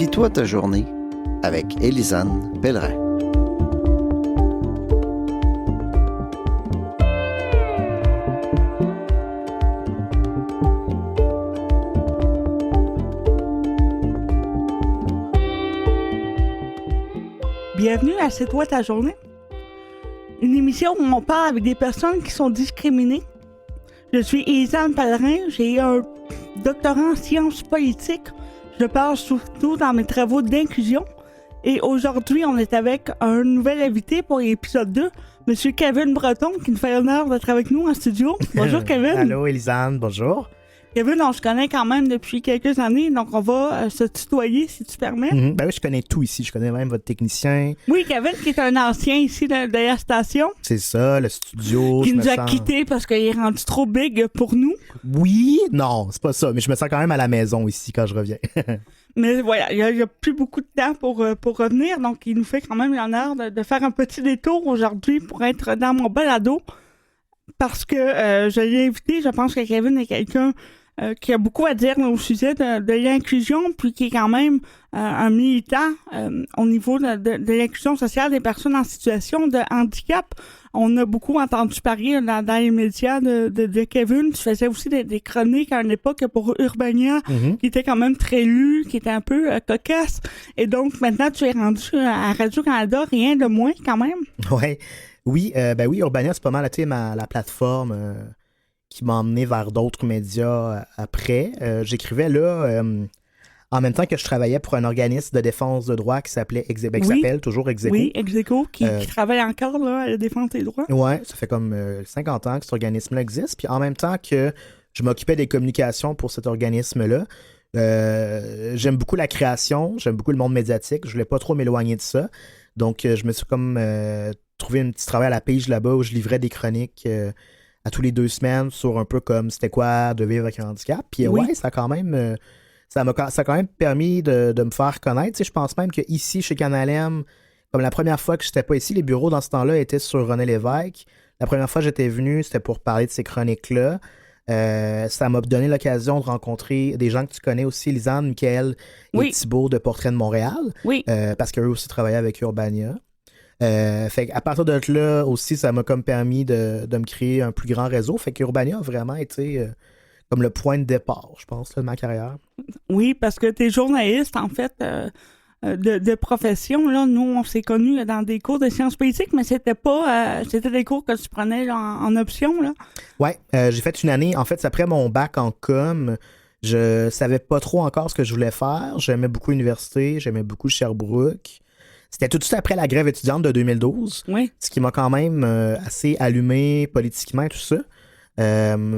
Planifie-toi ta journée avec Élisane Pellerin. Bienvenue à C'est toi ta journée, une émission où on parle avec des personnes qui sont discriminées. Je suis Élisane Pellerin, j'ai un doctorat en sciences politiques. Je parle surtout dans mes travaux d'inclusion. Et aujourd'hui, on est avec un nouvel invité pour l'épisode 2, M. Kevin Breton, qui nous fait l'honneur d'être avec nous en studio. Bonjour Kevin. Allô Élisane, bonjour. Kevin, on se connaît quand même depuis quelques années, donc on va se tutoyer si tu permets. Ben oui, je connais tout ici. Je connais même votre technicien. Oui, Kevin, qui est un ancien ici de la station. C'est ça, le studio. Qui nous a quittés parce qu'il est rendu trop big pour nous. Oui, non, c'est pas ça. Mais je me sens quand même à la maison ici quand je reviens. Mais voilà, il n'y a plus beaucoup de temps pour revenir, donc il nous fait quand même l'honneur de faire un petit détour aujourd'hui pour être dans mon balado. Parce que je l'ai invité, je pense que Kevin est quelqu'un qui a beaucoup à dire au sujet de l'inclusion, puis qui est quand même un militant au niveau de l'inclusion sociale des personnes en situation de handicap. On a beaucoup entendu parler dans les médias de Kevin. Tu faisais aussi des chroniques à une époque pour Urbania, qui était quand même très lu, qui était un peu cocasse. Et donc, maintenant, tu es rendu à Radio-Canada, rien de moins quand même. Ouais. Oui, oui, Urbania, c'est pas mal la plateforme qui m'a emmené vers d'autres médias après. J'écrivais là, en même temps que je travaillais pour un organisme de défense de droits qui s'appelait qui s'appelle toujours Execo. Oui, Execo, qui travaille encore là, à la défense des droits. Oui, ça fait comme 50 ans que cet organisme-là existe. Puis en même temps que je m'occupais des communications pour cet organisme-là, j'aime beaucoup la création, j'aime beaucoup le monde médiatique. Je voulais pas trop m'éloigner de ça. Donc, je me suis comme trouvé un petit travail à la pige là-bas où je livrais des chroniques à tous les 2 semaines sur un peu comme c'était quoi de vivre avec un handicap. Puis ouais, ça a quand même permis de me faire connaître. Tu sais, je pense même qu'ici, chez Canal M, comme la première fois que j'étais pas ici, les bureaux dans ce temps-là étaient sur René Lévesque. La première fois que j'étais venu, c'était pour parler de ces chroniques-là. Ça m'a donné l'occasion de rencontrer des gens que tu connais aussi, Lisanne, Michael et Thibault de Portrait de Montréal. Oui. Parce qu'eux aussi travaillaient avec Urbania. Fait qu'à partir de là aussi, ça m'a comme permis de me créer un plus grand réseau. Fait qu'Urbania a vraiment été comme le point de départ, je pense, là, de ma carrière. Oui, parce que t'es journaliste, en fait, de profession. Là, nous, on s'est connus dans des cours de sciences politiques, mais c'était des cours que tu prenais là, en option, là. Ouais, j'ai fait une année. En fait, c'est après mon bac en com. Je savais pas trop encore ce que je voulais faire. J'aimais beaucoup l'université, j'aimais beaucoup Sherbrooke. C'était tout de suite après la grève étudiante de 2012, ce qui m'a quand même assez allumé politiquement et tout ça.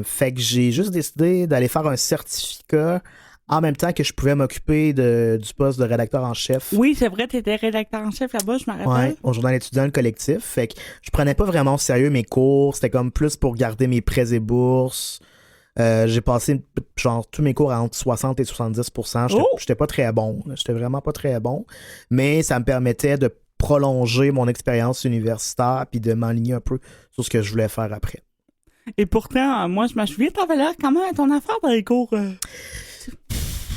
Fait que j'ai juste décidé d'aller faire un certificat en même temps que je pouvais m'occuper du poste de rédacteur en chef. Oui, c'est vrai, tu étais rédacteur en chef là-bas, je me rappelle. Oui, au Journal étudiant, le collectif. Fait que je prenais pas vraiment au sérieux mes cours. C'était comme plus pour garder mes prêts et bourses. J'ai passé genre tous mes cours à entre 60 et 70%. J'étais pas très bon. J'étais vraiment pas très bon. Mais ça me permettait de prolonger mon expérience universitaire puis de m'aligner un peu sur ce que je voulais faire après. Et pourtant, moi, je me souviens, t'avais l'air quand même à ton affaire dans les cours.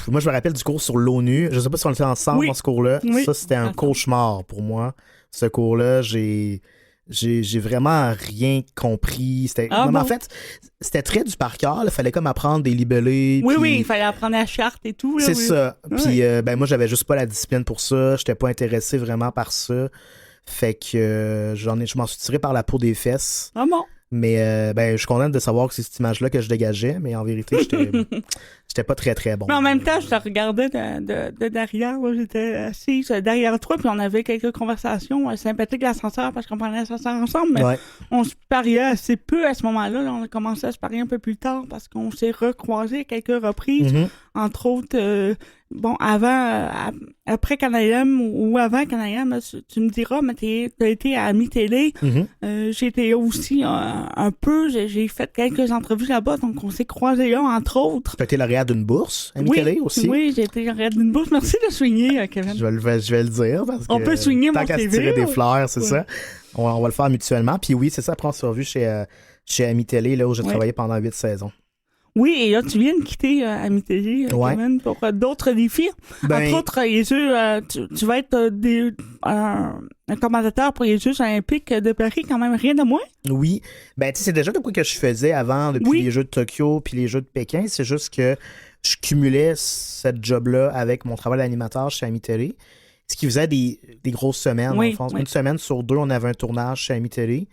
Moi, je me rappelle du cours sur l'ONU. Je sais pas si on était ensemble dans ce cours-là. Oui. Ça, c'était un cauchemar pour moi. Ce cours-là, j'ai vraiment rien compris. En fait, c'était très du par cœur. Il fallait comme apprendre des libellés. Oui, il fallait apprendre la charte et tout. Là, c'est ça. Puis, moi, j'avais juste pas la discipline pour ça. J'étais pas intéressé vraiment par ça. Fait que je m'en suis tiré par la peau des fesses. Ah bon? Mais je suis contente de savoir que c'est cette image-là que je dégageais, mais en vérité, j'étais pas très, très bon. Mais en même temps, je te regardais de derrière. Là, j'étais assise derrière toi, puis on avait quelques conversations sympathiques d'ascenseur, parce qu'on prenait l'ascenseur ensemble, mais on se parlait assez peu à ce moment-là. Là, on a commencé à se parler un peu plus tard, parce qu'on s'est recroisés à quelques reprises. Entre autres, après Canal M ou avant Canal M, tu me diras, mais t'as été à Ami-Télé. J'étais aussi un peu, j'ai fait quelques entrevues là-bas, donc on s'est croisés là, entre autres. Tu as été lauréat d'une bourse à Ami-Télé aussi? Oui, j'ai été lauréat d'une bourse. Merci de souligner, Kevin. Je vais le dire, parce que on peut souligner mon CV. Tant qu'à se tirer des fleurs, c'est ça. On va le faire mutuellement. Puis oui, c'est ça, après on s'est revu chez Ami-Télé, là, où j'ai travaillé pendant 8 saisons. Oui, et là, tu viens de quitter Amitélie, Ouais. Kevin, pour d'autres défis. Ben, Entre autres, les Jeux, tu vas être un commentateur pour les Jeux olympiques de Paris, quand même, rien de moins. oui. Ben, tu sais, c'est déjà de quoi que je faisais avant, depuis Oui. les Jeux de Tokyo puis les Jeux de Pékin. C'est juste que je cumulais cette job-là avec mon travail d'animateur chez Amitélie. Ce qui faisait des grosses semaines, Oui, en France. oui. Une semaine sur deux, on avait un tournage chez Amitélie.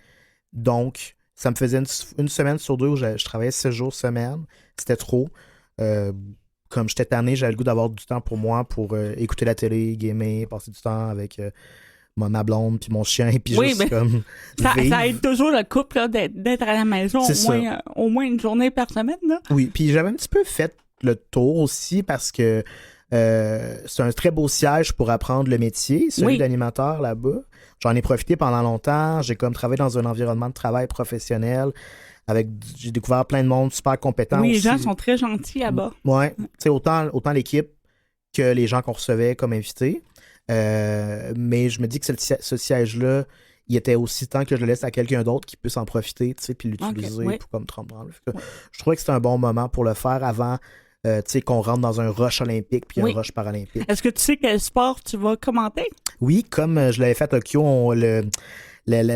Donc, ça me faisait une semaine sur deux où je travaillais 6 jours semaine. C'était trop. Comme j'étais tanné, j'avais le goût d'avoir du temps pour moi, pour écouter la télé, gamer, passer du temps avec ma blonde puis mon chien, puis Oui, juste ben, comme Ça vivre. aide toujours le couple là, d'être à la maison C'est au moins une journée par semaine. Là. Oui, puis j'avais un petit peu fait le tour aussi parce que c'est un très beau siège pour apprendre le métier, celui Oui. d'animateur là-bas. J'en ai profité pendant longtemps. J'ai comme travaillé dans un environnement de travail professionnel. J'ai découvert plein de monde super compétent Oui, les aussi. gens sont très gentils là-bas. Ouais, tu sais, autant l'équipe que les gens qu'on recevait comme invités. Mais je me dis que ce siège-là, il était aussi temps que je le laisse à quelqu'un d'autre qui puisse en profiter, tu sais, puis l'utiliser oui. pour comme tremble. Je trouvais que c'était un bon moment pour le faire avant, tu sais, qu'on rentre dans un rush olympique puis Oui. un rush paralympique. Est-ce que tu sais quel sport tu vas commenter? Oui, comme je l'avais fait à Tokyo,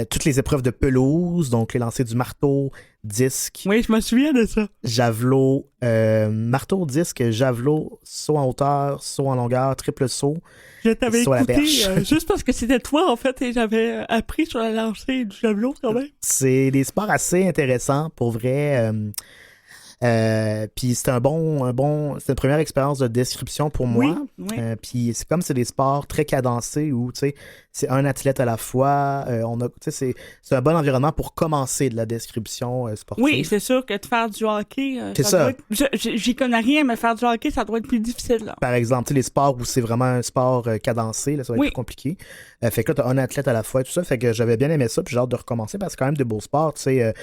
toutes les épreuves de pelouse, donc les lancers du marteau, disque, Oui, je me souviens de ça. javelot, marteau, disque, javelot, saut en hauteur, saut en longueur, triple saut. Je t'avais Sur la écouté perche. juste parce que c'était toi, en fait, et j'avais appris sur la lancée du javelot quand même. C'est des sports assez intéressants, pour vrai. Puis c'était c'était une première expérience de description pour moi. Oui, oui. Puis c'est des sports très cadencés où, tu sais, c'est un athlète à la fois. C'est un bon environnement pour commencer de la description sportive. Oui, c'est sûr que de faire du hockey, C'est ça. doit être- j'y connais rien, mais faire du hockey, ça doit être plus difficile. Là. Par exemple, tu sais, les sports où c'est vraiment un sport cadencé, là, ça va être Oui. plus compliqué. Fait que là, t'as un athlète à la fois et tout ça. Fait que j'avais bien aimé ça, puis j'ai hâte de recommencer parce que c'est quand même de beaux sports. Tu sais,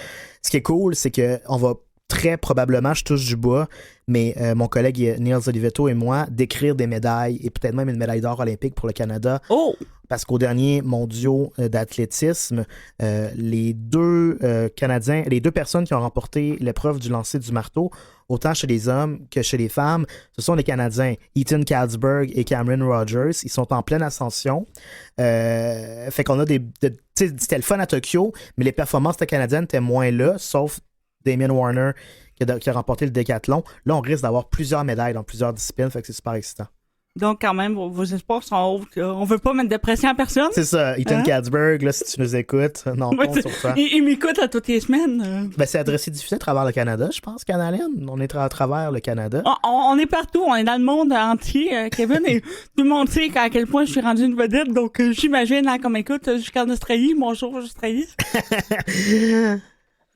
ce qui est cool, c'est que on va très probablement, je touche du bois, mais mon collègue Niels Olivetto et moi, d'écrire des médailles et peut-être même une médaille d'or olympique pour le Canada. Oh! Parce qu'aux derniers mondiaux d'athlétisme, les deux Canadiens, les deux personnes qui ont remporté l'épreuve du lancer du marteau, autant chez les hommes que chez les femmes, ce sont les Canadiens, Ethan Katzberg et Cameron Rogers. Ils sont en pleine ascension. Fait qu'on a tu sais, c'était le fun à Tokyo, mais les performances canadiennes étaient moins là, sauf Damien Warner qui a remporté le décathlon. Là, on risque d'avoir plusieurs médailles dans plusieurs disciplines, fait que c'est super excitant. Donc, quand même, vos espoirs sont hauts. On veut pas mettre de pression à personne. C'est ça, Ethan Hein? Katzberg, là, si tu nous écoutes, non, Ouais, compte sur ça. il m'écoute à toutes les semaines. Ben, c'est adressé diffusé à travers le Canada, je pense, Canalène. On est à travers le Canada. On est partout, on est dans le monde entier, Kevin, et tout le monde sait à quel point je suis rendu une vedette, donc j'imagine, là, comme écoute, jusqu'en Australie, bonjour Australie.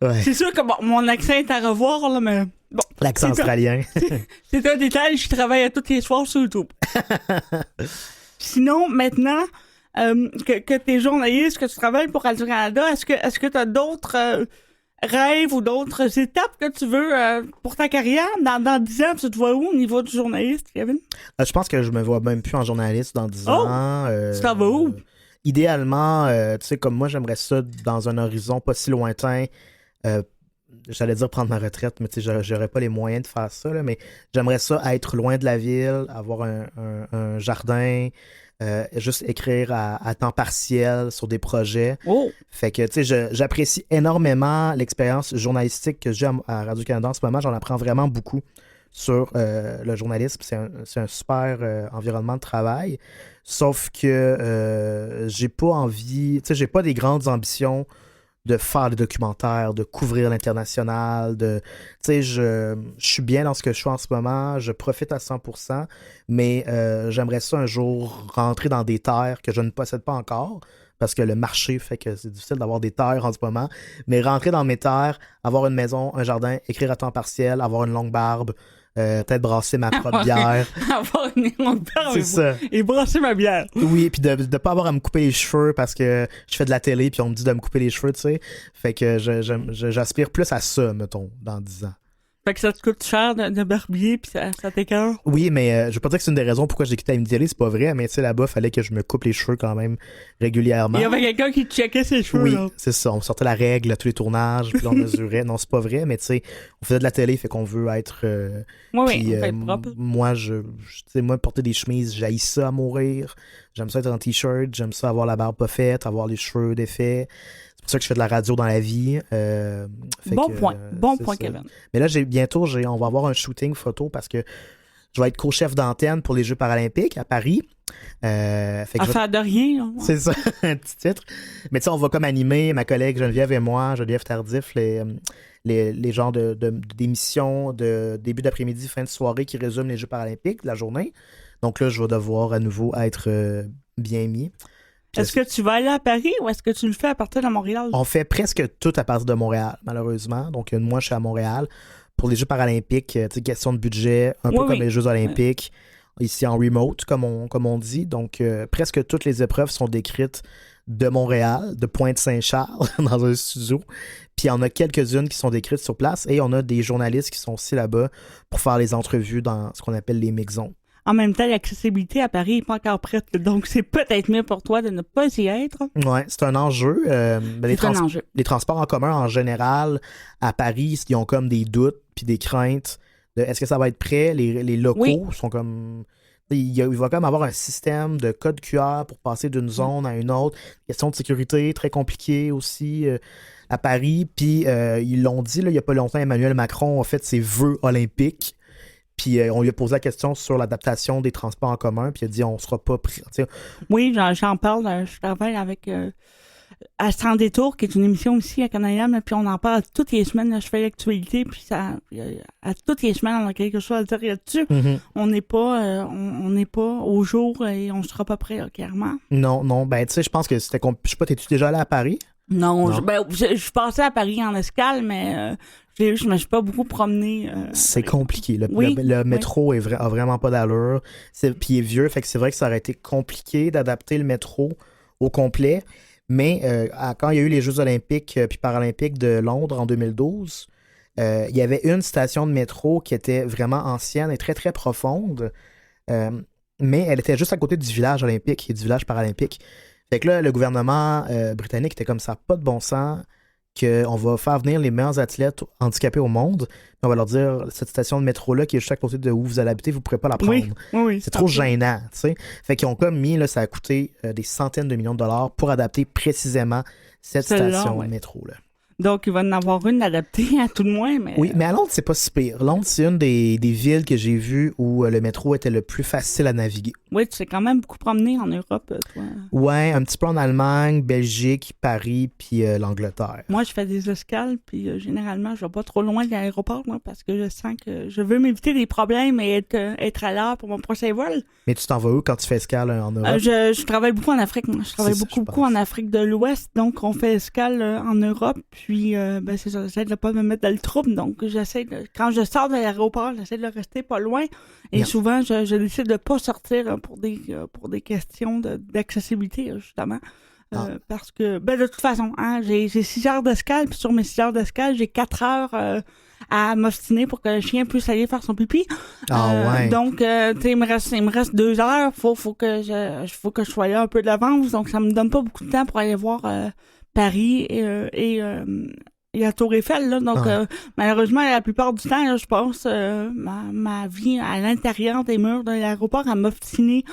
Ouais. C'est sûr que bon, mon accent est à revoir, là, mais bon, L'accent c'est ça. australien. C'est un détail, je travaille à tous les soirs sur YouTube. Sinon, maintenant, que tu es journaliste, que tu travailles pour Radio-Canada, est-ce que tu as d'autres rêves ou d'autres étapes que tu veux pour ta carrière? Dans 10 ans, tu te vois où au niveau du journaliste, Kevin? Je pense que je me vois même plus en journaliste dans 10 Oh! ans. Tu t'en vas où? Idéalement, tu sais, comme moi, j'aimerais ça dans un horizon pas si lointain. J'allais dire prendre ma retraite, mais tu sais, j'aurais pas les moyens de faire ça, là, mais j'aimerais ça être loin de la ville, avoir un jardin, juste écrire à temps partiel sur des projets. Oh! Fait que, tu sais, j'apprécie énormément l'expérience journalistique que j'ai à Radio-Canada en ce moment. J'en apprends vraiment beaucoup sur le journalisme. C'est un super environnement de travail. Sauf que j'ai pas envie, tu sais, j'ai pas des grandes ambitions de faire des documentaires, de couvrir l'international, tu sais, je suis bien dans ce que je fais en ce moment, je profite à 100%, mais j'aimerais ça un jour rentrer dans des terres que je ne possède pas encore, parce que le marché fait que c'est difficile d'avoir des terres en ce moment, mais rentrer dans mes terres, avoir une maison, un jardin, écrire à temps partiel, avoir une longue barbe, peut-être brasser ma propre bière. Avoir une longue barbe C'est ça. et brasser ma bière. Oui, puis de pas avoir à me couper les cheveux parce que je fais de la télé puis on me dit de me couper les cheveux, tu sais. Fait que j'aspire plus à ça, mettons, dans 10 ans. Fait que ça te coûte cher de barbier, puis ça t'écoeure. Oui, mais je veux pas dire que c'est une des raisons pourquoi j'ai quitté la Midi-Télé, c'est pas vrai, mais tu sais, là-bas, fallait que je me coupe les cheveux quand même régulièrement. Il y avait quelqu'un qui checkait ses cheveux, Oui, là. c'est ça. On sortait la règle à tous les tournages, puis on mesurait. Non, c'est pas vrai, mais tu sais, on faisait de la télé, fait qu'on veut être... Oui, puis, on fait être propre. moi, tu sais, moi, porter des chemises, j'haïs ça à mourir. J'aime ça être en t-shirt, j'aime ça avoir la barbe pas faite, avoir les cheveux défaits. C'est pour ça que je fais de la radio dans la vie. Bon point, c'est ça. Kevin. Mais là, bientôt, on va avoir un shooting photo parce que je vais être co-chef d'antenne pour les Jeux paralympiques à Paris. Affaire de rien. Là. C'est ça, un petit titre. Mais tu sais, on va comme animer, ma collègue Geneviève et moi, Geneviève Tardif, les genres d'émissions de début d'après-midi, fin de soirée qui résument les Jeux paralympiques de la journée. Donc là, je vais devoir à nouveau être bien mis. Est-ce que tu vas aller à Paris ou est-ce que tu le fais à partir de Montréal? On fait presque tout à partir de Montréal, malheureusement. Donc, moi, je suis à Montréal. Pour les Jeux paralympiques, tu sais, question de budget, un peu comme les Jeux olympiques, ici en remote, comme on dit. Donc, presque toutes les épreuves sont décrites de Montréal, de Pointe-Saint-Charles, dans un studio. Puis, il y en a quelques-unes qui sont décrites sur place et on a des journalistes qui sont aussi là-bas pour faire les entrevues dans ce qu'on appelle les mix zones. En même temps, l'accessibilité à Paris n'est pas encore prête. Donc, c'est peut-être mieux pour toi de ne pas y être. Oui, c'est un enjeu. Les transports en commun, en général, à Paris, ils ont comme des doutes puis des craintes de est-ce que ça va être prêt? Les locaux sont comme... Il va quand même avoir un système de code QR pour passer d'une zone à une autre. Question de sécurité, très compliquée aussi à Paris. Puis, ils l'ont dit, là, il n'y a pas longtemps, Emmanuel Macron a fait ses vœux olympiques. Puis on lui a posé la question sur l'adaptation des transports en commun, puis il a dit on sera pas pris. Oui, j'en parle. Je travaille avec à Sans Détour, qui est une émission aussi à Canadian, puis on en parle toutes les semaines. Là, je fais l'actualité, puis ça, à toutes les semaines, on a quelque chose à dire là-dessus. Mm-hmm. On n'est pas au jour et on sera pas prêt, là, clairement. Non, ben tu sais, je pense que c'était... Je sais pas, t'es-tu déjà allé à Paris? Non. Je suis passée à Paris en escale, mais je me suis pas beaucoup promenée. C'est compliqué. Le métro a vraiment pas d'allure. Puis il est vieux, fait que c'est vrai que ça aurait été compliqué d'adapter le métro au complet. Mais quand il y a eu les Jeux olympiques puis paralympiques de Londres en 2012, il y avait une station de métro qui était vraiment ancienne et très, très profonde. Mais elle était juste à côté du village olympique et du village paralympique. Fait que là, le gouvernement britannique était comme ça, pas de bon sens, qu'on va faire venir les meilleurs athlètes handicapés au monde. On va leur dire, cette station de métro-là qui est juste à côté de où vous allez habiter, vous ne pourrez pas la prendre. Oui, c'est trop gênant, tu sais. Fait qu'ils ont comme mis, là, ça a coûté des centaines de millions de dollars pour adapter précisément cette station de métro-là. Donc, il va en avoir une adaptée à tout le moins. Mais... Oui, mais à Londres, c'est pas si pire. Londres, c'est une des villes que j'ai vues où le métro était le plus facile à naviguer. Oui, tu t'es quand même beaucoup promené en Europe, toi. Ouais, un petit peu en Allemagne, Belgique, Paris, puis l'Angleterre. Moi, je fais des escales, puis généralement, je vais pas trop loin de l'aéroport, moi, parce que je sens que je veux m'éviter des problèmes et être à l'heure pour mon prochain vol. Mais tu t'en vas où quand tu fais escale en Europe? Je travaille beaucoup en Afrique, moi. Je travaille beaucoup en Afrique de l'Ouest, donc on fait escale en Europe, puis c'est ça, j'essaie de pas me mettre dans le trouble, donc quand je sors de l'aéroport, j'essaie de rester pas loin, et souvent, je décide de pas sortir pour des questions d'accessibilité, justement. Parce que, de toute façon, j'ai 6 heures d'escale, puis sur mes 6 heures d'escale, j'ai 4 heures à m'obstiner pour que le chien puisse aller faire son pipi. Donc, il me reste 2 heures. Faut que je sois là un peu de l'avance. Donc, ça me donne pas beaucoup de temps pour aller voir Paris et la Tour Eiffel, là. Donc, malheureusement, la plupart du temps, là, je passe ma vie à l'intérieur des murs de l'aéroport à m'obstiner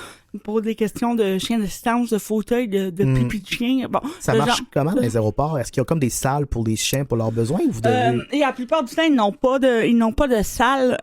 pour des questions de chien d'assistance, de fauteuil, de pipi de chien. Bon, ça marche comment dans les aéroports? Est-ce qu'il y a comme des salles pour les chiens pour leurs besoins? Ou vous devez... Et la plupart du temps, ils n'ont pas de salle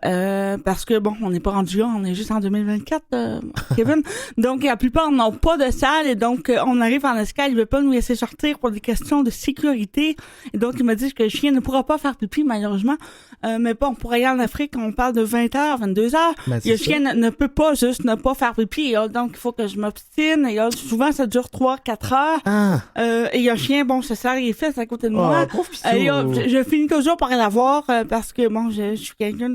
parce que, bon, on n'est pas rendu là, on est juste en 2024, Kevin. Donc, la plupart n'ont pas de salle et donc, on arrive en escale, ils ne veulent pas nous laisser sortir pour des questions de sécurité. Et donc, ils me disent que le chien ne pourra pas faire pipi, malheureusement. Mais bon, pour aller en Afrique, on parle de 20h, 22h. Le chien ne peut pas juste ne pas faire pipi. Donc, il faut que je m'obstine. Et souvent, ça dure 3-4 heures. Et le chien, bon, se serre les fesses à côté de moi. Je finis toujours par l'avoir parce que, bon, je suis quelqu'un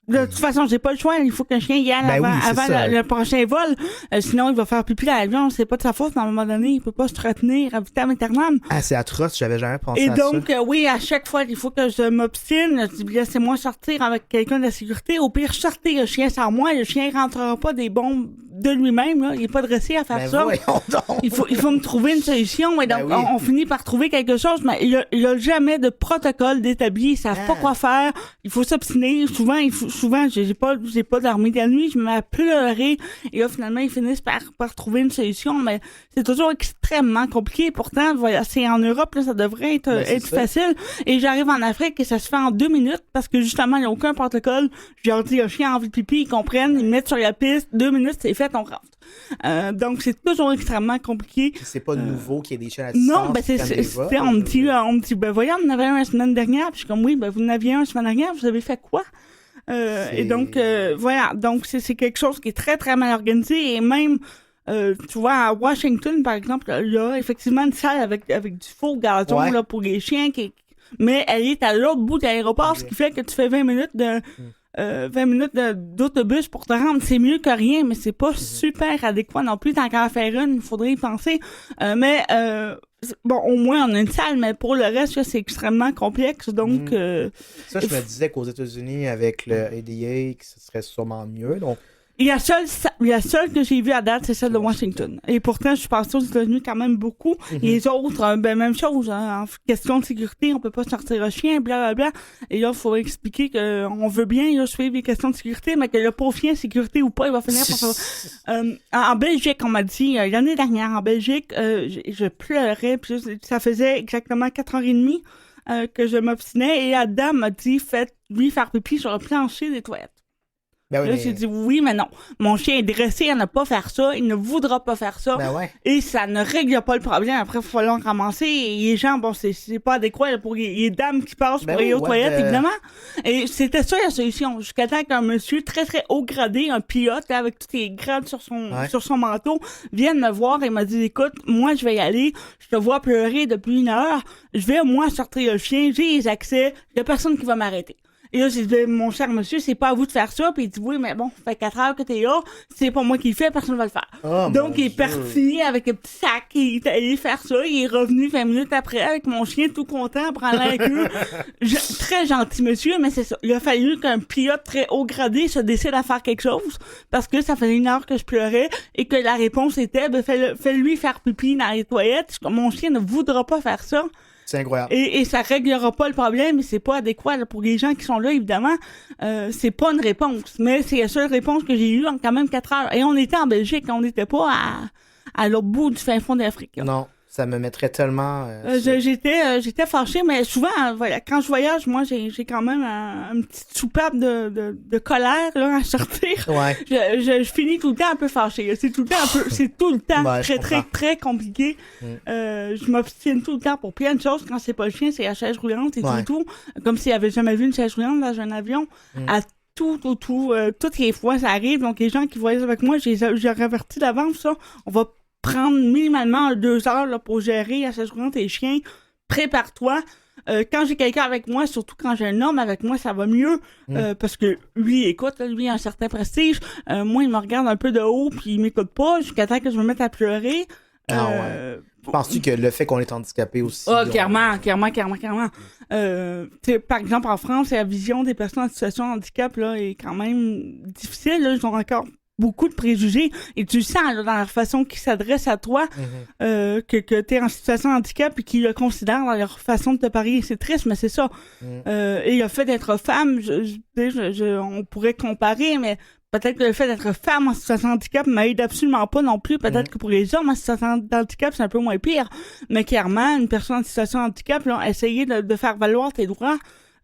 De toute façon, j'ai pas le choix. Il faut qu'un chien y aille avant le prochain vol. Sinon, il va faire pipi dans l'avion. C'est pas de sa faute. À un moment donné, il peut pas se retenir à vitam aeternam. Ah, c'est atroce. J'avais jamais pensé Et à donc, ça. oui, à chaque fois, il faut que je m'obstine. Je dis, laissez-moi sortir avec quelqu'un de la sécurité. Au pire, sortez le chien sans moi. Le chien rentrera pas des bombes de lui-même. Là. Il est pas dressé à faire Ben ça. voyons donc. Il faut me trouver une solution. Et donc, Ben oui. on finit par trouver quelque chose, mais il y a jamais de protocole d'établi. Ils savent pas quoi faire. Il faut s'obstiner. Souvent, j'ai pas dormi de la nuit. Je me mets à pleurer. Et là, finalement, ils finissent par trouver une solution. Mais c'est toujours extrêmement compliqué. Pourtant, voilà, c'est en Europe, là, ça devrait être facile. Et j'arrive en Afrique et ça se fait en 2 minutes parce que justement, il n'y a aucun protocole. Je leur dis, le chien a envie de pipi, ils comprennent, ils me mettent sur la piste. 2 minutes, c'est fait, on rentre. Donc, c'est toujours extrêmement compliqué. C'est pas nouveau qu'il y ait des chiens à distance. Non, on me dit, ben voyons, on en avait un la semaine dernière. Puis je suis comme, oui, ben vous en aviez un la semaine dernière, vous avez fait quoi? Et donc, voilà. Donc, c'est quelque chose qui est très, très mal organisé. Et même, tu vois, à Washington, par exemple, il y a effectivement une salle avec du faux gazon là, pour les chiens. Mais elle est à l'autre bout de l'aéroport, ce qui fait que tu fais 20 minutes 20 minutes d'autobus pour te rendre, c'est mieux que rien, mais c'est pas super adéquat non plus. Tant qu'à en faire une, il faudrait y penser. Bon, au moins, on a une salle, mais pour le reste, là, c'est extrêmement complexe. Donc, ça, je me disais qu'aux États-Unis, avec le ADA, que ce serait sûrement mieux. Donc, la seule que j'ai vue à date, c'est celle de Washington. Et pourtant, je suis passée aux États-Unis quand même beaucoup. Et les autres, même chose, en question de sécurité, on peut pas sortir un chien, blablabla. Et là, il faut expliquer qu'on veut bien là, suivre les questions de sécurité, mais que le pauvre chien, sécurité ou pas, il va finir par ça. En Belgique, on m'a dit, l'année dernière, en Belgique, je pleurais, puis ça faisait exactement 4h30 que je m'obstinais, et la dame m'a dit, faites-lui faire pipi sur le plancher des toilettes. Ben oui, là, j'ai dit oui, mais non. Mon chien est dressé à ne pas faire ça. Il ne voudra pas faire ça. Ben ouais. Et ça ne règle pas le problème. Après, il va falloir ramasser. Et les gens, bon, c'est pas adéquat là, pour les dames qui passent pour aller aux toilettes, évidemment. Et c'était ça la solution. Jusqu'à temps qu'un monsieur très, très haut gradé, un pilote, là, avec tous les grades sur son manteau, vienne me voir et m'a dit, écoute, moi, je vais y aller. Je te vois pleurer depuis 1 heure. Je vais, moi, sortir le chien. J'ai les accès. Il y a personne qui va m'arrêter. Et là, j'ai dit, mon cher monsieur, c'est pas à vous de faire ça. Puis il dit, oui, mais bon, ça fait 4 heures que t'es là. C'est pas moi qui le fais, personne va le faire. Oh, donc, il est parti avec un petit sac. Il est allé faire ça. Il est revenu 20 minutes après avec mon chien tout content, prendre la queue. Très gentil monsieur, mais c'est ça. Il a fallu qu'un pilote très haut gradé se décide à faire quelque chose. Parce que ça faisait 1 heure que je pleurais. Et que la réponse était, ben, fais-lui faire pipi dans les toilettes. Mon chien ne voudra pas faire ça. C'est incroyable. Et ça réglera pas le problème, et c'est pas adéquat là, pour les gens qui sont là, évidemment. C'est pas une réponse, mais c'est la seule réponse que j'ai eue en quand même 4 heures. Et on était en Belgique, on n'était pas à l'autre bout du fin fond d'Afrique. Là. Non, ça me mettrait tellement... J'étais fâchée, mais souvent, voilà, quand je voyage, moi, j'ai quand même une petite soupape de colère là, à sortir. Ouais. Je finis tout le temps un peu fâchée. C'est tout le temps Ouais, très, très, très compliqué. Je m'obstine tout le temps pour plein de choses. Quand c'est pas le chien, c'est la chaise roulante et tout. Comme s'il avait jamais vu une chaise roulante dans un avion. À toutes les fois, ça arrive. Donc, les gens qui voyagent avec moi, j'ai averti d'avance ça. On va prendre minimalement 2 heures là, pour gérer la chaise roulante et les chiens. Prépare-toi. Quand j'ai quelqu'un avec moi, surtout quand j'ai un homme avec moi, ça va mieux. Parce que lui, écoute, lui, il a un certain prestige. Moi, il me regarde un peu de haut puis il m'écoute pas jusqu'à temps que je me mette à pleurer. Penses-tu que le fait qu'on est handicapé aussi... Clairement. Par exemple, en France, la vision des personnes en situation de handicap là, est quand même difficile. Là. Ils ont encore beaucoup de préjugés. Et tu le sens là, dans la façon qu'ils s'adressent à toi que tu es en situation de handicap et qu'ils le considèrent dans leur façon de te parler. C'est triste, mais c'est ça. Et le fait d'être femme, on pourrait comparer, mais peut-être que le fait d'être femme en situation de handicap m'aide absolument pas non plus. Peut-être que pour les hommes en situation de handicap, c'est un peu moins pire. Mais clairement, une personne en situation de handicap, là, essayer de faire valoir tes droits,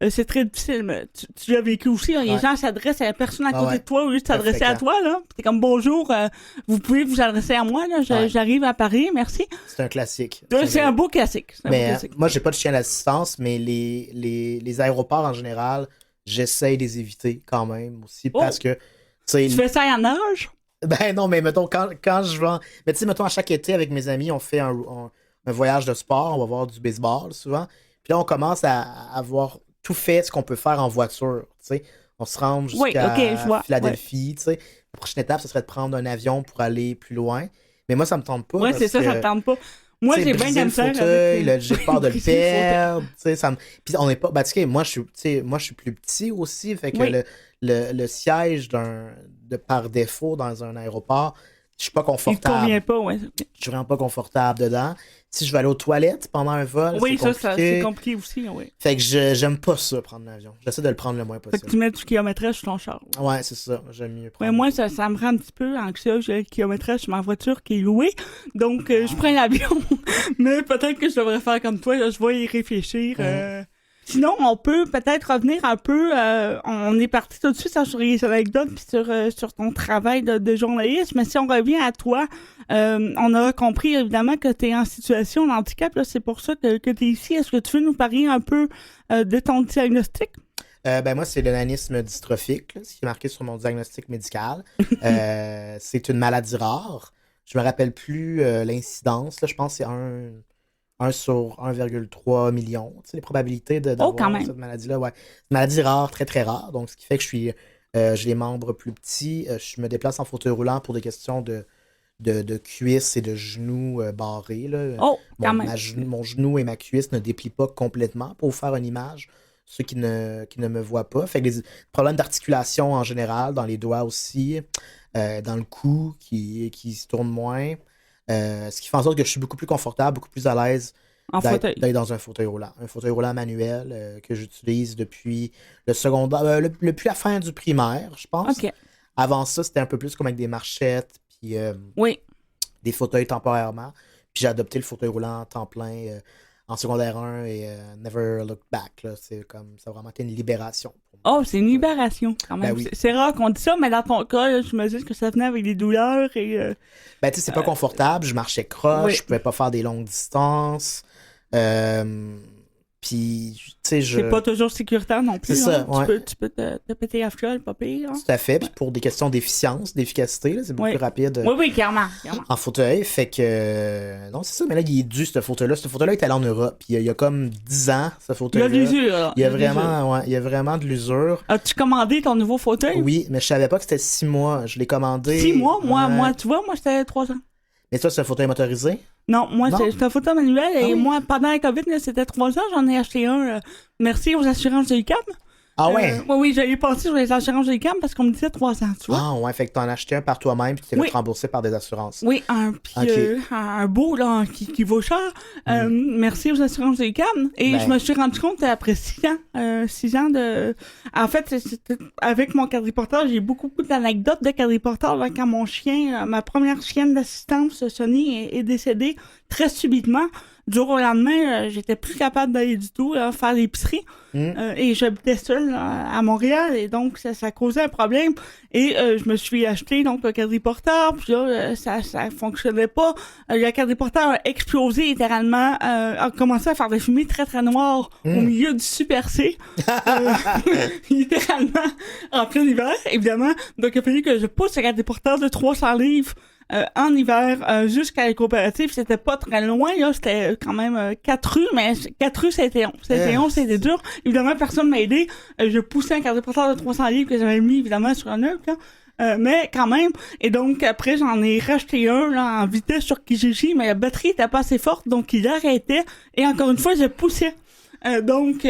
c'est très difficile. Mais tu l'as vécu aussi. Là, les gens s'adressent à la personne à côté de toi au lieu de s'adresser à toi. Là. C'est comme bonjour, vous pouvez vous adresser à moi. Là, j'arrive à Paris, merci. C'est un classique. C'est un beau classique. Moi, j'ai pas de chien d'assistance, mais les aéroports en général, j'essaie de les éviter quand même aussi parce que tu fais ça en nage? Ben non, mais mettons, quand je vais... Mais tu sais, mettons, à chaque été, avec mes amis, on fait un voyage de sport, on va voir du baseball, souvent. Puis là, on commence à avoir tout fait ce qu'on peut faire en voiture, tu sais. On se rend Oui, jusqu'à ok, je vois. Philadelphie, tu sais. La prochaine étape, ce serait de prendre un avion pour aller plus loin. Mais moi, ça me tente pas. Ouais, c'est ça, ça me tente pas. Moi, j'ai bien de le fauteuil, j'ai peur de le briser le fauteuil. perdre. Puis on n'est pas. Ben, tu sais, moi, je suis plus petit aussi. Fait que Oui. le siège par défaut dans un aéroport, je suis pas Il te confortable. convient pas, ouais. Je suis vraiment pas confortable dedans. Si je vais aller aux toilettes pendant un vol, Oui, c'est ça, compliqué. c'est compliqué aussi, oui. Fait que j'aime pas ça, prendre l'avion. J'essaie de le prendre le moins Fait possible. que tu mets du kilométrage sur ton char. Ouais, c'est ça. J'aime mieux Ouais, prendre. moi, ça me rend un petit peu anxieux. J'ai le kilométrage sur ma voiture qui est louée. Donc, je prends l'avion. Mais peut-être que je devrais faire comme toi. Là, je vais y réfléchir. Sinon, on peut peut-être revenir un peu. On est parti tout de suite sur les anecdotes puis sur ton travail de journaliste. Mais si on revient à toi, on a compris évidemment que tu es en situation de handicap. Là, c'est pour ça que tu es ici. Est-ce que tu veux nous parler un peu de ton diagnostic? Moi, c'est le nanisme dystrophique, là, ce qui est marqué sur mon diagnostic médical. C'est une maladie rare. Je me rappelle plus l'incidence. Là, je pense que c'est 1 sur 1,3 million. Tu sais, les probabilités d'avoir quand même. cette maladie-là. Ouais. C'est une maladie rare, très, très rare. Donc, ce qui fait que j'ai les membres plus petits. Je me déplace en fauteuil roulant pour des questions de cuisses et de genoux barrés. Là. Oh, quand même. Mon genou et ma cuisse ne déplient pas complètement pour vous faire une image. Ceux qui ne me voient pas. Fait que les problèmes d'articulation en général, dans les doigts aussi, dans le cou qui se tourne moins. Ce qui fait en sorte que je suis beaucoup plus confortable, beaucoup plus à l'aise d'être dans un fauteuil roulant. Un fauteuil roulant manuel que j'utilise depuis le secondaire, depuis la fin du primaire, je pense. OK. Avant ça, c'était un peu plus comme avec des marchettes, puis Oui. des fauteuils temporairement. Puis j'ai adopté le fauteuil roulant en temps plein en secondaire 1 et never look back. Là. Ça a vraiment été une libération. Oh, c'est une libération quand même. Ben oui. C'est rare qu'on dise ça, mais dans ton cas, là, je me dis que ça venait avec des douleurs et... Ben, tu sais, c'est pas confortable. Je marchais croche, oui. je pouvais pas faire des longues distances. Puis, tu sais, C'est pas toujours sécuritaire non plus. C'est ça, hein. ouais. Tu peux te péter la fiole, pas pire. Hein? Tout à fait. Puis pour des questions d'efficience, d'efficacité, là, c'est beaucoup Oui. plus rapide Oui, clairement. en fauteuil. Fait que... non, c'est ça. Mais là, il est dû, ce fauteuil-là. Ce fauteuil-là est allé en Europe. Puis il y a comme 10 ans, ce Il y fauteuil-là. a de l'usure. Là. Il y a vraiment de l'usure. As-tu commandé ton nouveau fauteuil? Oui, mais je savais pas que c'était 6 mois. Je l'ai commandé. 6 mois? Moi, tu vois, moi, j'étais 3 ans. Mais toi, c'est un fauteuil motorisé? Non, moi, Non? c'est un fauteuil manuel. Et oui. moi, pendant la COVID, là, c'était 3 ans. J'en ai acheté un. Merci aux assurances de l'UQAM. Ah ouais? Oui, j'avais pensé sur les assurances de l'UQAM parce qu'on me disait 3 ans, tu vois. Ah ouais, fait que t'en as acheté un par toi-même puis tu t'es Oui. fait rembourser par des assurances. Oui, Ok. un beau là, qui vaut cher. Merci aux assurances de l'UQAM. Et Ben. je me suis rendu compte après 6 ans de... En fait, avec mon quadriporteur, j'ai beaucoup d'anecdotes de quadriporteur. Là, quand mon chien, ma première chienne d'assistance, Sonny, est décédée très subitement. Du jour au lendemain, j'étais plus capable d'aller du tout faire l'épicerie. Et j'habitais seule à Montréal. Et donc, ça causait un problème. Et je me suis acheté donc un quadriporteur. Puis là, ça fonctionnait pas. Le quadriporteur a explosé littéralement. A commencé à faire des fumées très, très noires au milieu du Super C. Littéralement en plein hiver, évidemment. Donc, il a fallu que je pousse le quadriporteur de 300 livres en hiver jusqu'à la coopérative. C'était pas très loin, là. C'était quand même 4 rues, mais 4 rues, c'était long. C'était dur. Évidemment, personne m'a aidé. Je poussais un quadriporteur de 300 livres que j'avais mis, évidemment, sur un œuf, là. Mais quand même. Et donc, après, j'en ai racheté un là, en vitesse sur Kijiji, mais la batterie était pas assez forte, donc il arrêtait. Et encore une fois, je poussais. Donc,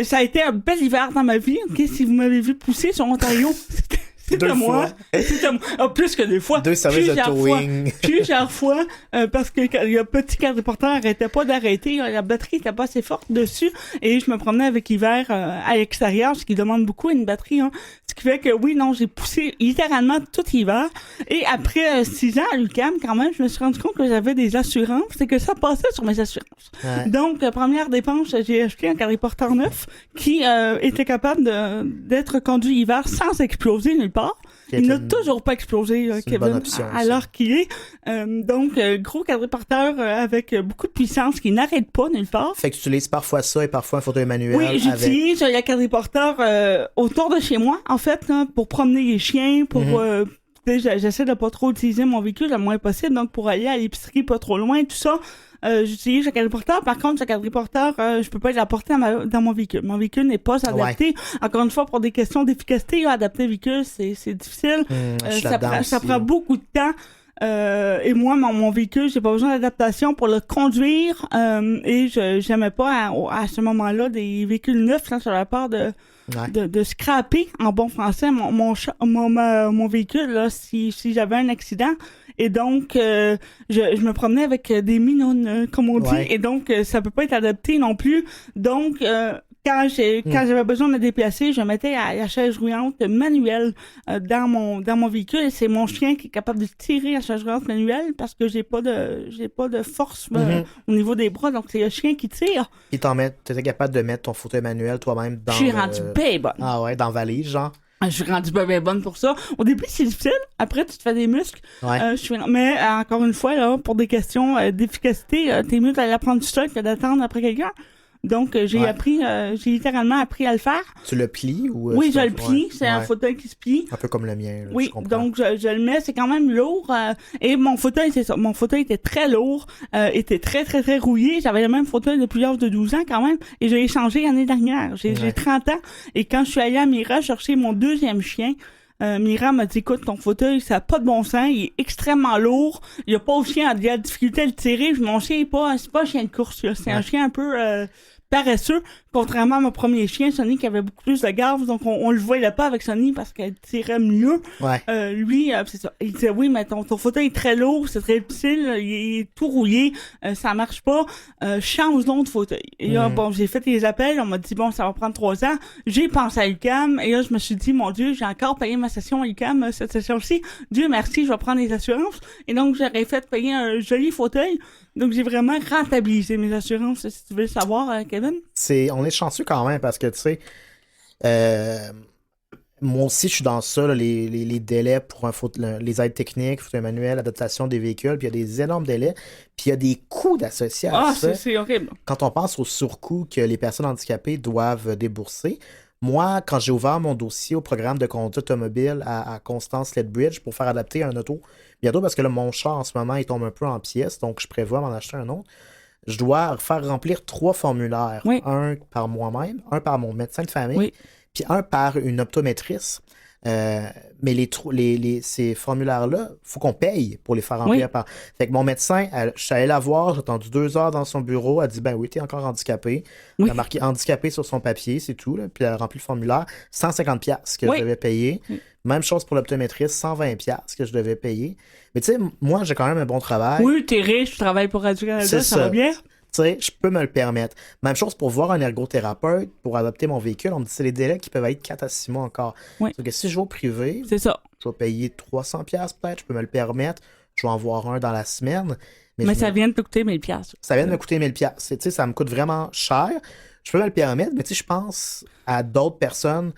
ça a été un bel hiver dans ma vie. Okay? Si vous m'avez vu pousser sur Ontario, c'était moi. C'était moi. Oh, plus que 2 fois. 2 services de towing. Plusieurs fois, parce que le petit quadriporteur arrêtait pas d'arrêter. La batterie était pas assez forte dessus. Et je me promenais avec l'hiver à l'extérieur, ce qui demande beaucoup une batterie. Hein. Ce qui fait que, oui, non, j'ai poussé littéralement tout l'hiver. Et après 6 ans à l'UQAM, quand même, je me suis rendu compte que j'avais des assurances et que ça passait sur mes assurances. Ouais. Donc, première dépense, j'ai acheté un quadriporteur neuf qui était capable d'être conduit l'hiver sans exploser nulle part. Il n'a toujours pas explosé, Kevin, option, alors qu'il est. Donc, gros quadriporteur avec beaucoup de puissance qui n'arrête pas nulle part. Fait que tu utilises parfois ça et parfois un fauteuil manuel. Oui, j'utilise le quadriporteur autour de chez moi, en fait, là, pour promener les chiens, pour j'essaie de pas trop utiliser mon véhicule le moins possible, donc pour aller à l'épicerie pas trop loin, tout ça, j'utilise le quadriporteur. Par contre, le quadriporteur, je peux pas l'apporter dans mon véhicule. Mon véhicule n'est pas adapté. Encore une fois, pour des questions d'efficacité, adapter le véhicule, c'est difficile. Ça prend beaucoup de temps. Et moi, mon véhicule, j'ai pas besoin d'adaptation pour le conduire. Et j'aimais pas à ce moment-là des véhicules neufs, là, sur la part de scraper, en bon français, mon véhicule, là, si j'avais un accident. Et donc, je me promenais avec des minounes, comme on dit. Et donc, ça peut pas être adapté non plus. Donc, quand j'avais besoin de me déplacer, je mettais la chaise roulante manuelle dans mon véhicule. Et c'est mon chien qui est capable de tirer la chaise roulante manuelle parce que j'ai pas de force au niveau des bras. Donc, c'est le chien qui tire. Et t'étais capable de mettre ton fauteuil manuel toi-même dans... Je suis rendue bien bonne. Ah ouais, dans valise, genre? Je suis rendue bien bonne pour ça. Au début, c'est difficile. Après, tu te fais des muscles. Ouais. Mais encore une fois, là, pour des questions d'efficacité, t'es mieux d'aller apprendre tout seul que d'attendre après quelqu'un. Donc, j'ai littéralement appris à le faire. Tu le plies ou... Oui, je le plie. C'est un fauteuil qui se plie. Un peu comme le mien, là, oui, je comprends. donc je le mets. C'est quand même lourd. Et mon fauteuil, c'est ça. Mon fauteuil était très lourd, était très, très, très rouillé. J'avais le même fauteuil depuis l'âge de 12 ans quand même. Et j'ai changé l'année dernière. J'ai 30 ans. Et quand je suis allée à Mira chercher mon deuxième chien, Mira m'a dit, écoute, ton fauteuil, ça n'a pas de bon sens, il est extrêmement lourd, il n'y a pas au chien, il a de difficulté à le tirer, mon chien c'est pas un chien de course, là. C'est un chien un peu paresseux, contrairement à mon premier chien, Sonny, qui avait beaucoup plus de garde, donc on le voyait pas avec Sonny parce qu'elle tirait mieux. Lui, c'est ça. Il disait, oui, mais ton fauteuil est très lourd, c'est très difficile, il est tout rouillé, ça marche pas, change donc de fauteuil. Et là, bon, j'ai fait les appels, on m'a dit, bon, ça va prendre 3 ans. J'ai pensé à l'UQAM, et là, je me suis dit, mon Dieu, j'ai encore payé ma session à l'UQAM, cette session-ci. Dieu merci, je vais prendre les assurances. Et donc, j'aurais fait payer un joli fauteuil. Donc, j'ai vraiment rentabilisé mes assurances, si tu veux le savoir, Kevin. On est chanceux quand même parce que, tu sais, moi aussi, je suis dans ça, là, les délais pour les aides techniques, fauteuil manuel, adaptation des véhicules, puis il y a des énormes délais, puis il y a des coûts d'associés à ça. C'est horrible. Quand on pense aux surcoûts que les personnes handicapées doivent débourser, moi, quand j'ai ouvert mon dossier au programme de conduite automobile à Constance Lethbridge pour faire adapter un auto, bientôt parce que là, mon char en ce moment, il tombe un peu en pièces, donc je prévois m'en acheter un autre. Je dois faire remplir 3 formulaires. Oui. Un par moi-même, un par mon médecin de famille, puis un par une optométrice. Mais ces formulaires-là, il faut qu'on paye pour les faire remplir. Fait que mon médecin, je suis allé la voir, j'ai attendu 2 heures dans son bureau, elle a dit, ben oui, t'es encore handicapé. Elle a marqué handicapé sur son papier, c'est tout. Là. Puis elle a rempli le formulaire, 150$ que je devais payer. Même chose pour l'optométriste, 120$ que je devais payer. Mais tu sais, moi, j'ai quand même un bon travail. Oui, t'es riche, tu travailles pour Radio-Canada, ça va bien. Tu sais, je peux me le permettre. Même chose pour voir un ergothérapeute, pour adapter mon véhicule, on me dit que c'est les délais qui peuvent être 4 à 6 mois encore. Donc si je vais au privé, c'est ça. Je vais payer 300$ peut-être, je peux me le permettre. Je vais en voir un dans la semaine. Mais ça vient de te coûter 1000$. Ça vient de me coûter 1000$. Tu sais, ça me coûte vraiment cher. Je peux me le permettre, mais tu sais, je pense à d'autres personnes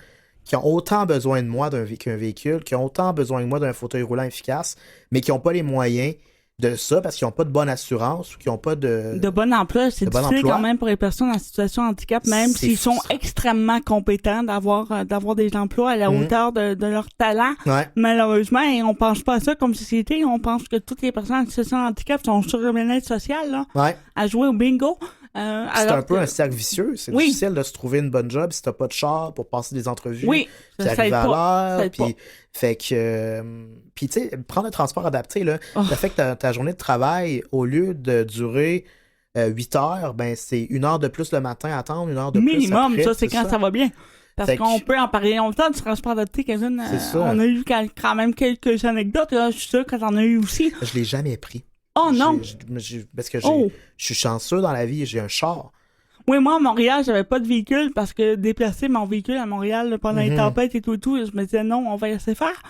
qui ont autant besoin de moi qu'un véhicule, qui ont autant besoin de moi d'un fauteuil roulant efficace, mais qui n'ont pas les moyens de ça parce qu'ils n'ont pas de bonne assurance ou qu'ils n'ont pas de bon emploi. C'est difficile quand même pour les personnes en situation de handicap, même s'ils sont extrêmement compétents d'avoir des emplois à la hauteur de leur talent. Malheureusement, et on pense pas à ça comme société. On pense que toutes les personnes en situation de handicap sont sur le bien-être social, là, à jouer au bingo. C'est un peu un cercle vicieux. C'est difficile de se trouver une bonne job si t'as pas de char pour passer des entrevues. Oui, puis arriver à l'heure. Puis, fait que... puis, tu sais, prendre un transport adapté, là, ça fait que ta journée de travail, au lieu de durer 8 heures, ben c'est 1 heure de plus le matin à attendre, 1 heure de plus minimum, après. Ça, c'est quand ça va bien. Parce qu'on peut en parler longtemps du transport adapté, Kevin. On a eu quand même quelques anecdotes. Là, je suis sûr que t'en as eu aussi. Je l'ai jamais pris. Oh non! Parce que je suis chanceux dans la vie, j'ai un char. Oui, moi, à Montréal, j'avais pas de véhicule parce que déplacer mon véhicule à Montréal là, pendant les tempêtes et tout, je me disais non, on va laisser faire.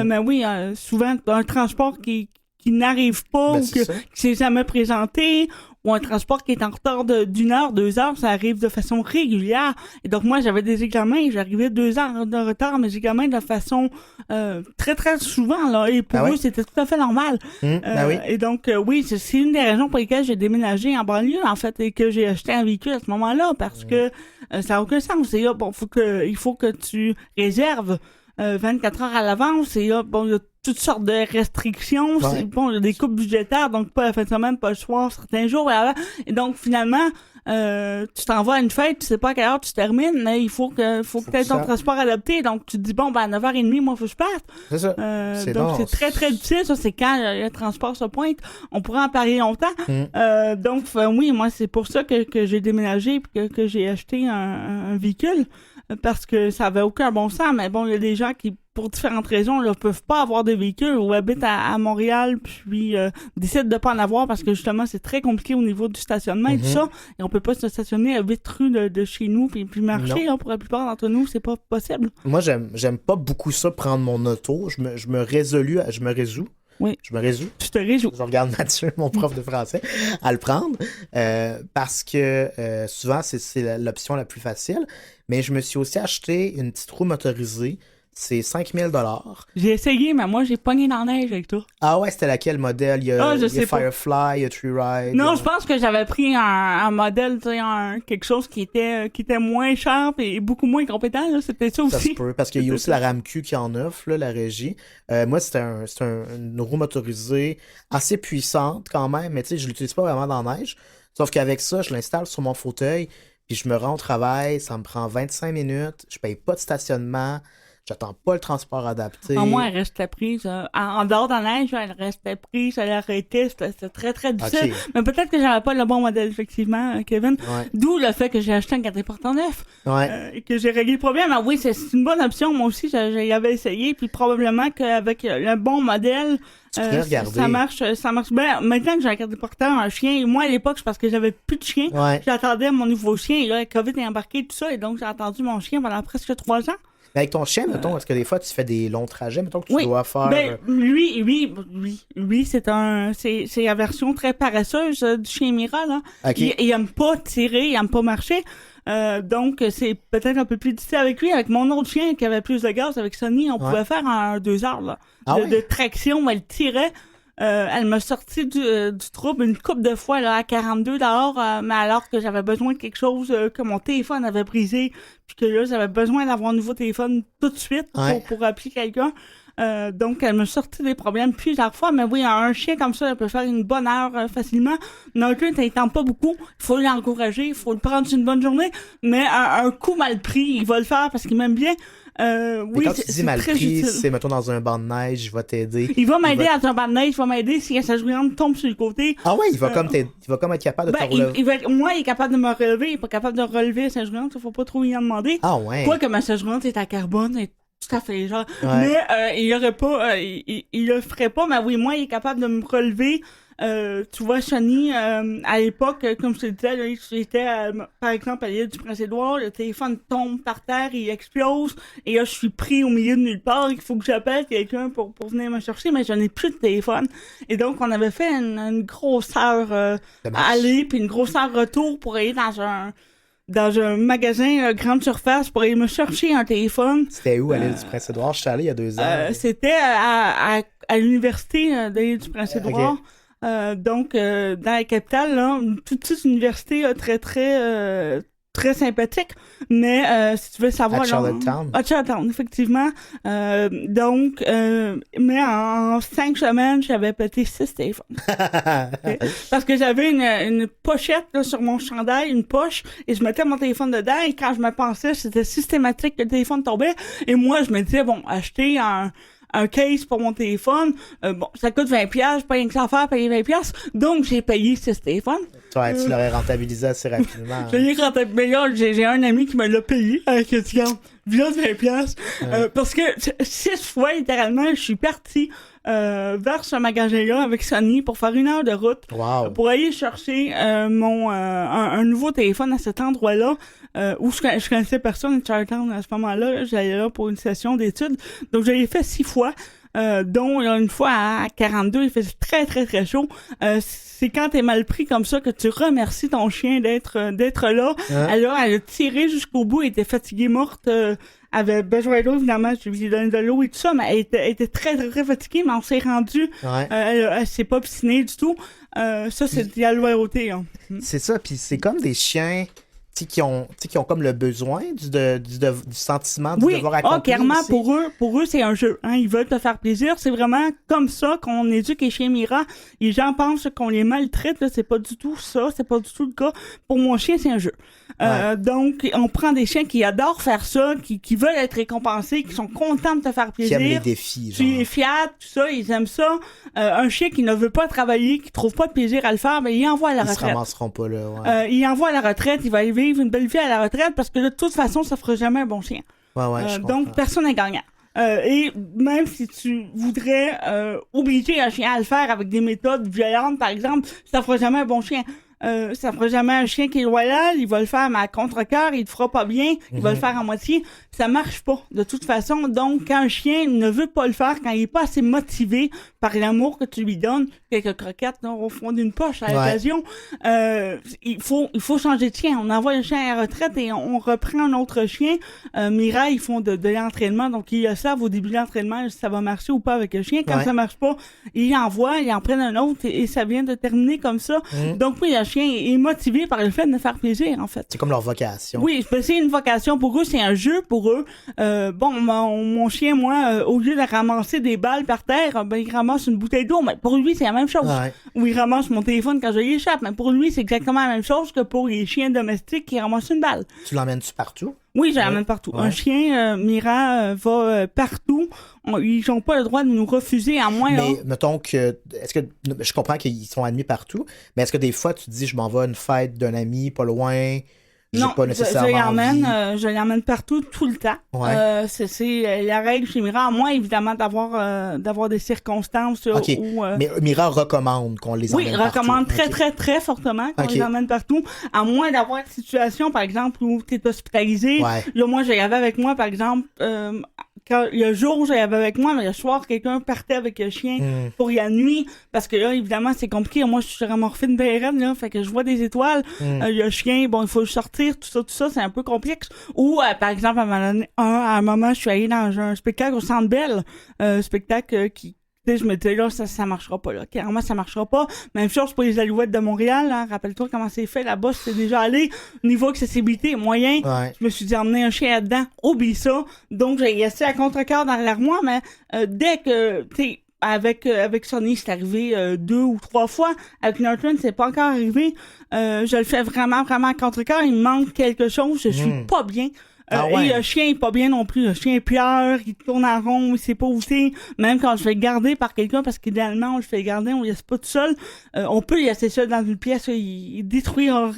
Mais oui, souvent, un transport qui n'arrive pas ou qui s'est jamais présenté ou un transport qui est en retard d'1 heure, 2 heures, ça arrive de façon régulière. Et donc, moi, j'avais des examens et j'arrivais 2 heures de retard, mes examens de façon très, très souvent. Là, et pour eux, c'était tout à fait normal. Et donc, oui, c'est une des raisons pour lesquelles j'ai déménagé en banlieue, en fait, et que j'ai acheté un véhicule à ce moment-là, parce que ça n'a aucun sens. Et là, bon, il faut que tu réserves 24 heures à l'avance. Et là, bon, il y a toutes sortes de restrictions. Ouais. Bon, il y a des coupes budgétaires, donc pas la fin de semaine, pas le soir, certains jours, blablabla. Et donc, finalement, tu t'en vas à une fête, tu sais pas à quelle heure tu termines, mais il faut que tu aies ton transport adapté. Donc, tu te dis, bon, ben, à 9h30, moi, faut que je parte. C'est ça. Donc, c'est très, très difficile. Ça, c'est quand le transport se pointe. On pourrait en parler longtemps. Donc, oui, moi, c'est pour ça que j'ai déménagé et que j'ai acheté un véhicule. Parce que ça avait aucun bon sens. Mais bon, il y a des gens qui, pour différentes raisons, ne peuvent pas avoir de véhicule ou habitent à Montréal, puis décident de pas en avoir parce que justement, c'est très compliqué au niveau du stationnement et tout ça. Et on peut pas se stationner à 8 rues de chez nous puis marcher. Là, pour la plupart d'entre nous, c'est pas possible. Moi, j'aime pas beaucoup ça, prendre mon auto. Je me résous. Oui. Je me résous. Tu te réjouis. Je regarde Mathieu, mon prof de français, à le prendre parce que souvent, c'est l'option la plus facile. Mais je me suis aussi acheté une petite roue motorisée. C'est 5000 $. J'ai essayé, mais moi, j'ai pogné dans la neige avec toi. Ah ouais, c'était laquelle modèle? Il y a Firefly, il y a Tree Ride. Non, je pense que j'avais pris un modèle, tu sais, quelque chose qui était moins cher et beaucoup moins compétent. Là. C'était ça aussi. Ça se peut, parce qu'il y a aussi la RAMQ qui en offre, là, la régie. Moi, c'était une roue motorisée assez puissante quand même, mais tu sais, je l'utilise pas vraiment dans la neige. Sauf qu'avec ça, je l'installe sur mon fauteuil, puis je me rends au travail, ça me prend 25 minutes, je paye pas de stationnement. J'attends pas le transport adapté. En moi, elle restait prise. En dehors de la neige, elle restait prise, elle arrêtait. C'était très, très difficile. Okay. Mais peut-être que j'avais pas le bon modèle, effectivement, Kevin. Ouais. D'où le fait que j'ai acheté un quadriporteur neuf. Ouais. Et que j'ai réglé le problème. Ah oui, c'est une bonne option. Moi aussi, j'y avais essayé. Puis probablement qu'avec le bon modèle, ça marche bien. Maintenant que j'ai un quadriporteur, un chien, moi à l'époque, c'est parce que j'avais plus de chien. Ouais. J'attendais mon nouveau chien. Et là, COVID est embarqué, tout ça. Et donc, j'ai attendu mon chien pendant presque 3 ans. Mais avec ton chien, mettons, est-ce que des fois tu fais des longs trajets, mettons, que tu dois faire... Ben, lui, c'est la version très paresseuse du chien Mira, là. Okay. Il aime pas tirer, il aime pas marcher. Donc, c'est peut-être un peu plus difficile avec lui. Avec mon autre chien qui avait plus de gaz, avec Sonny, on pouvait faire 2 heures, là, de traction, elle tirait. Elle m'a sorti du trouble une couple de fois là, à 42 $, mais alors que j'avais besoin de quelque chose, que mon téléphone avait brisé, puis que là, j'avais besoin d'avoir un nouveau téléphone tout de suite pour appeler quelqu'un. Donc, elle me sortit des problèmes plusieurs fois, mais oui, un chien comme ça, elle peut faire une bonne heure facilement. Non plus, il tente pas beaucoup. Il faut l'encourager, il faut le prendre sur une bonne journée, mais un coup mal pris, il va le faire parce qu'il m'aime bien. Oui, quand tu dis mal pris, c'est mettons dans un banc de neige, il va t'aider. Il va m'aider dans un banc de neige, il va m'aider si sa journée tombe sur le côté. Ah ouais, il va comme être capable de te relever. Moi, il est capable de me relever, il est pas capable de relever sa journée, il faut pas trop y en demander. Ah ouais. Quoi que ma journée est à carbone, et tout à fait genre. Ouais. Mais il y aurait pas, il le ferait pas, mais oui, moi, il est capable de me relever. Tu vois, Sonny, à l'époque, comme je te disais, là, j'étais, par exemple, à l'île du Prince-Édouard, le téléphone tombe par terre, il explose, et là, je suis pris au milieu de nulle part, il faut que j'appelle quelqu'un pour venir me chercher, mais je n'ai plus de téléphone. Et donc, on avait fait une grosse heure aller, puis une grosse heure retour pour aller dans un magasin grande surface pour aller me chercher un téléphone. C'était où, à l'île du Prince-Édouard? Je suis allé il y a 2 ans. C'était à l'université de l'île du Prince-Édouard. Okay. Donc, dans la capitale, là, une toute petite université très, très, très sympathique. Mais si tu veux savoir... À Charlottetown. À Charlottetown, effectivement. Donc, mais en 5 semaines, j'avais pété 6 téléphones. Okay? Parce que j'avais une pochette là, sur mon chandail, une poche, et je mettais mon téléphone dedans, et quand je me pensais, c'était systématique que le téléphone tombait. Et moi, je me disais, bon, acheter un case pour mon téléphone, bon, ça coûte 20$, pas rien que ça à faire, payer 20$, donc j'ai payé 6 téléphones. Toi, tu l'aurais rentabilisé assez rapidement. Je l'ai rentabilisé, mais là, j'ai un ami qui me l'a payé, avec le tigan, via 20$, parce que 6 fois, littéralement, je suis parti vers ce magasin-là avec Sonny pour faire 1 heure de route, pour aller chercher un nouveau téléphone à cet endroit-là, où je connaissais personne à Charlottetown à ce moment-là. J'allais là pour une session d'études. Donc, je l'ai fait 6 fois, dont une fois à 42, il faisait très, très, très chaud. C'est quand t'es mal pris comme ça que tu remercies ton chien d'être là. Elle a tiré jusqu'au bout, elle était fatiguée, morte, avait besoin d'eau, évidemment, je lui ai donné de l'eau et tout ça, mais elle était très, très, très fatiguée, mais on s'est rendu. Elle s'est pas piscinée du tout. Ça, c'est de la loyauté. Hein. C'est ça, puis c'est comme des chiens... qui ont comme le besoin du sentiment du devoir accompli. Clairement, aussi. pour eux, c'est un jeu. Hein? Ils veulent te faire plaisir. C'est vraiment comme ça qu'on éduque les chiens Mira. Les gens pensent qu'on les maltraite. Là. C'est pas du tout ça. C'est pas du tout le cas. Pour mon chien, c'est un jeu. Donc, on prend des chiens qui adorent faire ça, qui veulent être récompensés, qui sont contents de te faire plaisir. Qui aiment les défis. Tu les flattes, tout ça, ils aiment ça. Un chien qui ne veut pas travailler, qui trouve pas de plaisir à le faire, ben, il envoie à la retraite. Ils se ramasseront pas là. Ouais. Il envoie à la retraite, il va vivre une belle vie à la retraite parce que de toute façon, ça fera jamais un bon chien. Je donc, personne n'est gagnant. Et même si tu voudrais obliger un chien à le faire avec des méthodes violentes, par exemple, ça fera jamais un bon chien. Ça fera jamais un chien qui est loyal, il va le faire mais à contre-cœur, il te fera pas bien, il va le faire à moitié. Ça marche pas, de toute façon. Donc, quand un chien ne veut pas le faire, quand il est pas assez motivé par l'amour que tu lui donnes, quelques croquettes là, au fond d'une poche à l'occasion, il faut changer de chien. On envoie le chien à la retraite et on reprend un autre chien. Mira, ils font de l'entraînement, donc ils le savent au début de l'entraînement si ça va marcher ou pas avec le chien. Quand ça marche pas, ils envoient, ils en prennent un autre et ça vient de terminer comme ça. Donc oui, le chien est motivé par le fait de me faire plaisir, en fait. C'est comme leur vocation. Oui, c'est une vocation pour eux, c'est un jeu pour eux. Mon chien, moi, au lieu de ramasser des balles par terre, ben, il ramasse une bouteille d'eau. Mais pour lui, c'est la même chose. Ou il ramasse mon téléphone quand je lui échappe. Mais pour lui, c'est exactement la même chose que pour les chiens domestiques qui ramassent une balle. Tu l'emmènes-tu partout? Oui, je l'emmène partout. Un chien, Mira, va partout. Ils n'ont pas le droit de nous refuser, à moins... Mais mettons que... Est-ce que... Je comprends qu'ils sont admis partout, mais est-ce que des fois, tu te dis, je m'en vais à une fête d'un ami, pas loin... Non, pas nécessairement je l'emmène partout, tout le temps. C'est la règle chez Mira, à moins évidemment d'avoir des circonstances où... Mais Mira recommande qu'on les emmène partout. Oui, recommande très, très fortement qu'on les emmène partout, à moins d'avoir une situation, par exemple, où tu es hospitalisé. Là, moi, j'avais avec moi, par exemple... le jour, j'avais avec moi, mais le soir, quelqu'un partait avec le chien pour la nuit, parce que là, évidemment, c'est compliqué. Moi, je suis vraiment refait une BRN, là, fait que je vois des étoiles. Le chien, bon, il faut le sortir, tout ça, c'est un peu complexe. Ou, par exemple, à un moment, je suis allée dans un spectacle au Centre Bell, spectacle qui... je me disais, là, ça marchera pas, là. Clairement, ça marchera pas. Même chose pour les Alouettes de Montréal, hein. Rappelle-toi comment c'est fait. Là-bas, c'est déjà allé. Niveau accessibilité, moyen. Je me suis dit, emmener un chien là-dedans, oublie ça. Donc, j'ai resté à contre-cœur dans l'armoire, mais dès que, tu sais, avec Sonny, c'est arrivé 2 ou 3 fois. Avec Norton, c'est pas encore arrivé. Je le fais vraiment à contre-cœur. Il me manque quelque chose. Je suis pas bien. Et le chien est pas bien non plus. Le chien pleure, il tourne en rond, il sait pas où c'est. Même quand je vais le garder par quelqu'un, parce qu'idéalement, on le fait garder, on le laisse pas tout seul. On peut le laisser seul dans une pièce, il détruira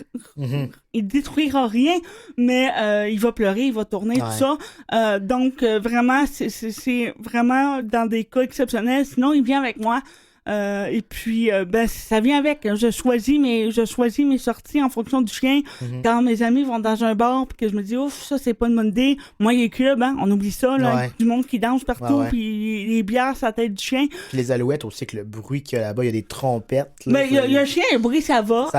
rien, mais il va pleurer, il va tourner, tout ça. Donc, vraiment, c'est vraiment dans des cas exceptionnels. Sinon, il vient avec moi. Et puis, ça vient avec. Je choisis mes sorties en fonction du chien. Quand mes amis vont dans un bar, puis que je me dis, ouf, ça, c'est pas une bonne idée. Moi, les clubs, hein, on oublie ça, là. Du monde qui danse partout, puis les bières sur la tête du chien. Puis les alouettes aussi, que le bruit qu'il y a là-bas, il y a des trompettes. Là, mais il y a un chien, le bruit, ça va.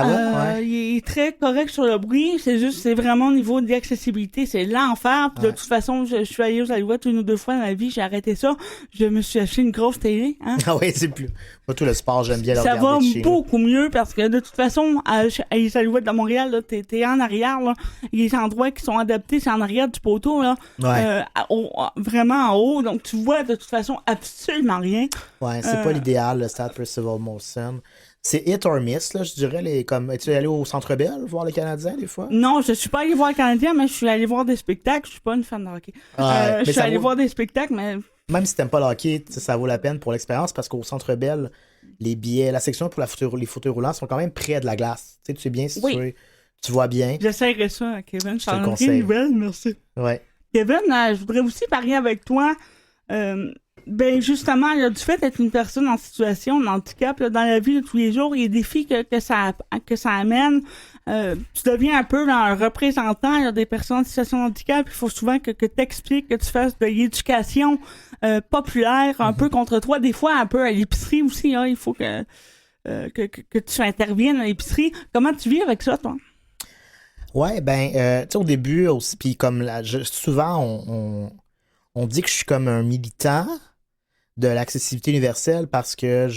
Il est très correct sur le bruit. C'est vraiment au niveau de l'accessibilité. C'est l'enfer. Puis de toute façon, je suis allée aux alouettes 1 ou 2 fois dans la vie. J'ai arrêté ça. Je me suis acheté une grosse télé, hein. C'est plus... Moi, tout le sport, j'aime bien le ça regarder va beaucoup mieux parce que de toute façon, à les Alouettes de Montréal, là, t'es en arrière, là. Les endroits qui sont adaptés, c'est en arrière du poteau, là. Vraiment en haut. Donc, tu vois de toute façon absolument rien. C'est pas l'idéal, le stade Percival Molson. C'est hit or miss, là, je dirais. Es-tu allé au Centre Bell voir les Canadiens, des fois? Non, je suis pas allé voir les Canadiens, mais je suis allé voir des spectacles. Je suis pas une fan de hockey. Je suis allé voir des spectacles, mais... Même si t'aimes pas le hockey, ça vaut la peine pour l'expérience parce qu'au Centre Bell, les billets, la section pour les fauteuils roulants sont quand même près de la glace. Tu sais bien situé. Tu vois bien. J'essaierai ça, Kevin. Je te le conseille. Merci. Ouais. Kevin, je voudrais aussi parler avec toi. Justement, là, du fait d'être une personne en situation de handicap, là, dans la vie de tous les jours, les défis que ça amène, tu deviens un peu un représentant là, des personnes en situation de handicap. Il faut souvent que tu expliques, que tu fasses de l'éducation populaire un peu contre toi. Des fois, un peu à l'épicerie aussi. Hein, il faut que tu interviennes à l'épicerie. Comment tu vis avec ça, toi? Ouais, tu sais, au début aussi, puis comme souvent, on dit que je suis comme un militant de l'accessibilité universelle parce que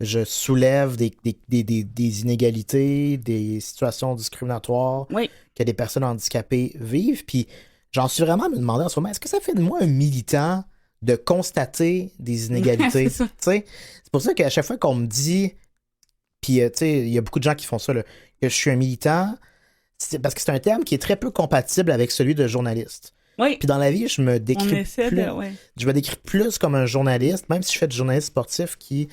je soulève des inégalités, des situations discriminatoires Oui. que des personnes handicapées vivent. Puis j'en suis vraiment à me demander en ce moment, est-ce que ça fait de moi un militant de constater des inégalités? C'est ça. C'est pour ça qu'à chaque fois qu'on me dit, puis il y a beaucoup de gens qui font ça, là, que je suis un militant, c'est parce que c'est un terme qui est très peu compatible avec celui de journaliste. Oui. Puis dans la vie, je me On décris essaie plus, de. Ouais. je me décris plus comme un journaliste, même si je fais du journalisme sportif qui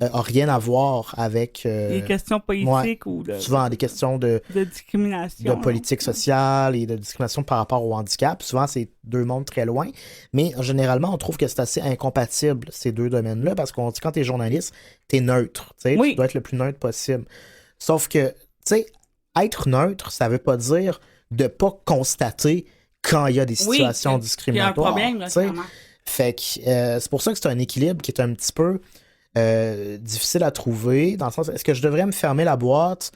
a rien à voir avec Des questions politiques ou de, souvent des questions de discrimination. politique sociale et de discrimination par rapport au handicap. Souvent, c'est deux mondes très loin. Mais généralement, on trouve que c'est assez incompatible, ces deux domaines-là, parce qu'on dit quand t'es journaliste, t'es neutre. Oui. Tu dois être le plus neutre possible. Sauf que, tu sais, être neutre, ça veut pas dire de pas constater quand il y a des situations discriminatoires. Il y a un problème, là, t'sais. clairement. Fait que c'est pour ça que c'est un équilibre qui est un petit peu difficile à trouver, dans le sens, est-ce que je devrais me fermer la boîte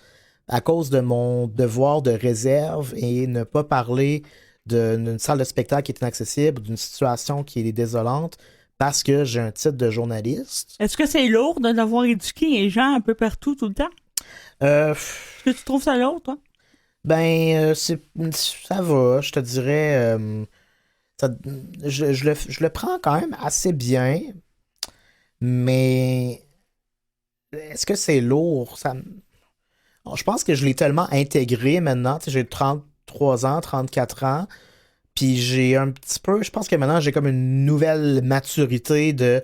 à cause de mon devoir de réserve et ne pas parler d'une salle de spectacle qui est inaccessible, d'une situation qui est désolante, parce que j'ai un titre de journaliste? Est-ce que c'est lourd de devoir éduquer les gens un peu partout tout le temps? Est-ce que tu trouves ça lourd, toi? Ben, ça va, je te dirais. Je le prends quand même assez bien, mais est-ce que c'est lourd? Je pense que je l'ai tellement intégré maintenant. Tu sais, j'ai 33 ans, 34 ans, puis j'ai un petit peu. Je pense que maintenant, j'ai comme une nouvelle maturité de.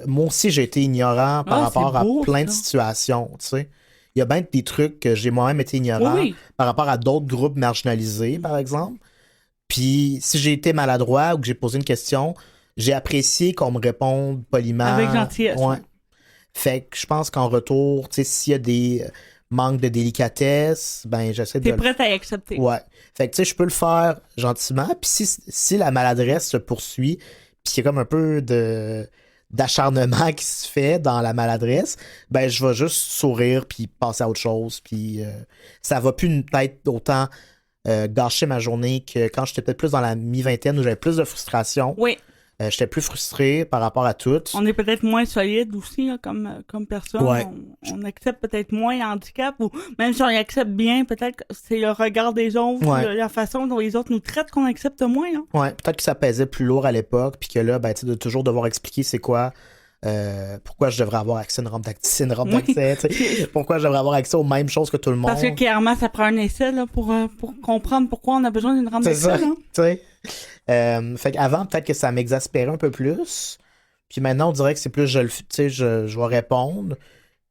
Moi aussi, j'ai été ignorant par rapport à plein de situations, tu sais. Il y a bien des trucs que j'ai moi-même été ignorant par rapport à d'autres groupes marginalisés, par exemple. Puis si j'ai été maladroit ou que j'ai posé une question, j'ai apprécié qu'on me réponde poliment. Avec gentillesse. Ouais. Fait que je pense qu'en retour, tu sais, s'il y a des manques de délicatesse, ben j'essaie de... T'es prête à y accepter. Ouais. Fait que tu sais, je peux le faire gentiment. Puis si la maladresse se poursuit, puis il y a comme un peu d'acharnement qui se fait dans la maladresse, ben je vais juste sourire puis passer à autre chose, puis ça va plus peut-être autant gâcher ma journée que quand j'étais peut-être plus dans la mi-vingtaine où j'avais plus de frustration. Oui. J'étais plus frustré par rapport à tout. On est peut-être moins solide aussi là, comme personne. Ouais. On accepte peut-être moins le handicap, ou même si on l'accepte bien, peut-être que c'est le regard des autres, la façon dont les autres nous traitent qu'on accepte moins. Hein. Ouais, peut-être que ça pesait plus lourd à l'époque, puis que là, ben, tu sais, de toujours devoir expliquer c'est quoi, pourquoi je devrais avoir accès à une robe d'accès, tu sais, pourquoi je devrais avoir accès aux mêmes choses que tout le monde. Parce que clairement, ça prend un essai là, pour comprendre pourquoi on a besoin d'une robe d'accès. C'est ça, tu sais. Fait qu'avant, peut-être que ça m'exaspérait un peu plus, puis maintenant, on dirait que c'est plus, je vais répondre,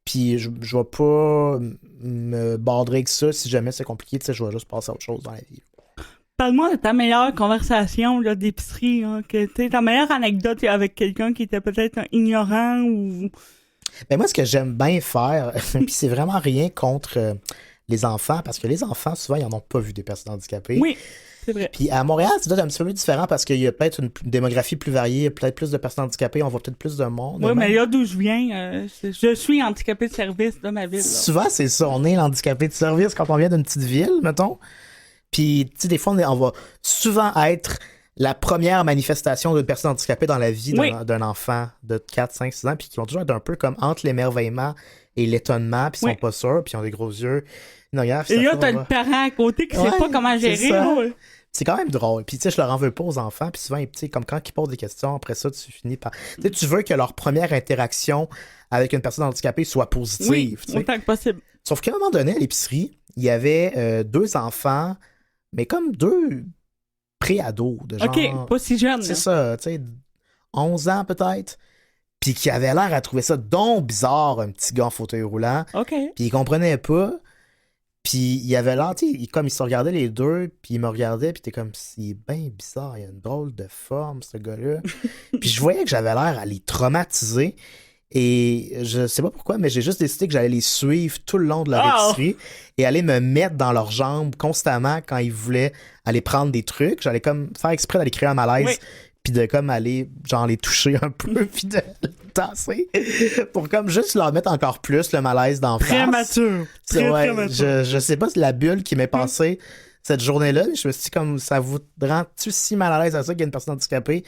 puis je vais pas me border avec ça si jamais c'est compliqué, tu sais, je vais juste passer à autre chose dans la vie. Parle-moi de ta meilleure conversation là, d'épicerie, hein, ta meilleure anecdote avec quelqu'un qui était peut-être ignorant ou... Ben moi, ce que j'aime bien faire, puis c'est vraiment rien contre les enfants, parce que les enfants, souvent, ils n'en ont pas vu des personnes handicapées. Oui, c'est vrai. Puis à Montréal, c'est peut-être un petit peu plus différent parce qu'il y a peut-être une démographie plus variée, peut-être plus de personnes handicapées, on voit peut-être plus de monde. Oui, mais là d'où je viens, je suis handicapé de service de ma ville. Là. Souvent, c'est ça, on est l'handicapé de service quand on vient d'une petite ville, mettons. Puis, tu sais, des fois, on va souvent être la première manifestation d'une personne handicapée dans la vie d'un enfant de 4, 5, 6 ans, puis qui vont toujours être un peu comme entre l'émerveillement et l'étonnement, puis ils sont pas sûrs, puis ils ont des gros yeux. Non, regarde, et là, t'as le parent à côté qui sait pas comment gérer. C'est quand même drôle. Puis, tu sais, je leur en veux pas aux enfants, puis souvent, tu sais, comme quand ils posent des questions, après ça, tu finis par... Tu sais, tu veux que leur première interaction avec une personne handicapée soit positive. Oui, autant que possible. Sauf qu'à un moment donné, à l'épicerie, il y avait 2 enfants, mais comme 2 pré-ados de genre... OK, pas si jeunes. C'est ça, tu sais, 11 ans peut-être. Puis qui avait l'air à trouver ça donc bizarre, un petit gars en fauteuil roulant. OK. Puis il comprenait pas. Puis il avait l'air, tu sais, comme ils se regardaient les deux, puis il me regardait, puis t'es comme, c'est bien bizarre, il a une drôle de forme, ce gars-là. Puis je voyais que j'avais l'air à les traumatiser. Et je sais pas pourquoi, mais j'ai juste décidé que j'allais les suivre tout le long de leur épicerie et aller me mettre dans leurs jambes constamment quand ils voulaient aller prendre des trucs. J'allais comme faire exprès d'aller créer un malaise, puis de comme aller genre les toucher un peu, puis de les tasser pour comme juste leur mettre encore plus le malaise d'en face. Très mature. Très mature. Je sais pas si la bulle qui m'est passée cette journée-là, je me suis dit comme, ça vous rend-tu si mal à l'aise à ça qu'il y a une personne handicapée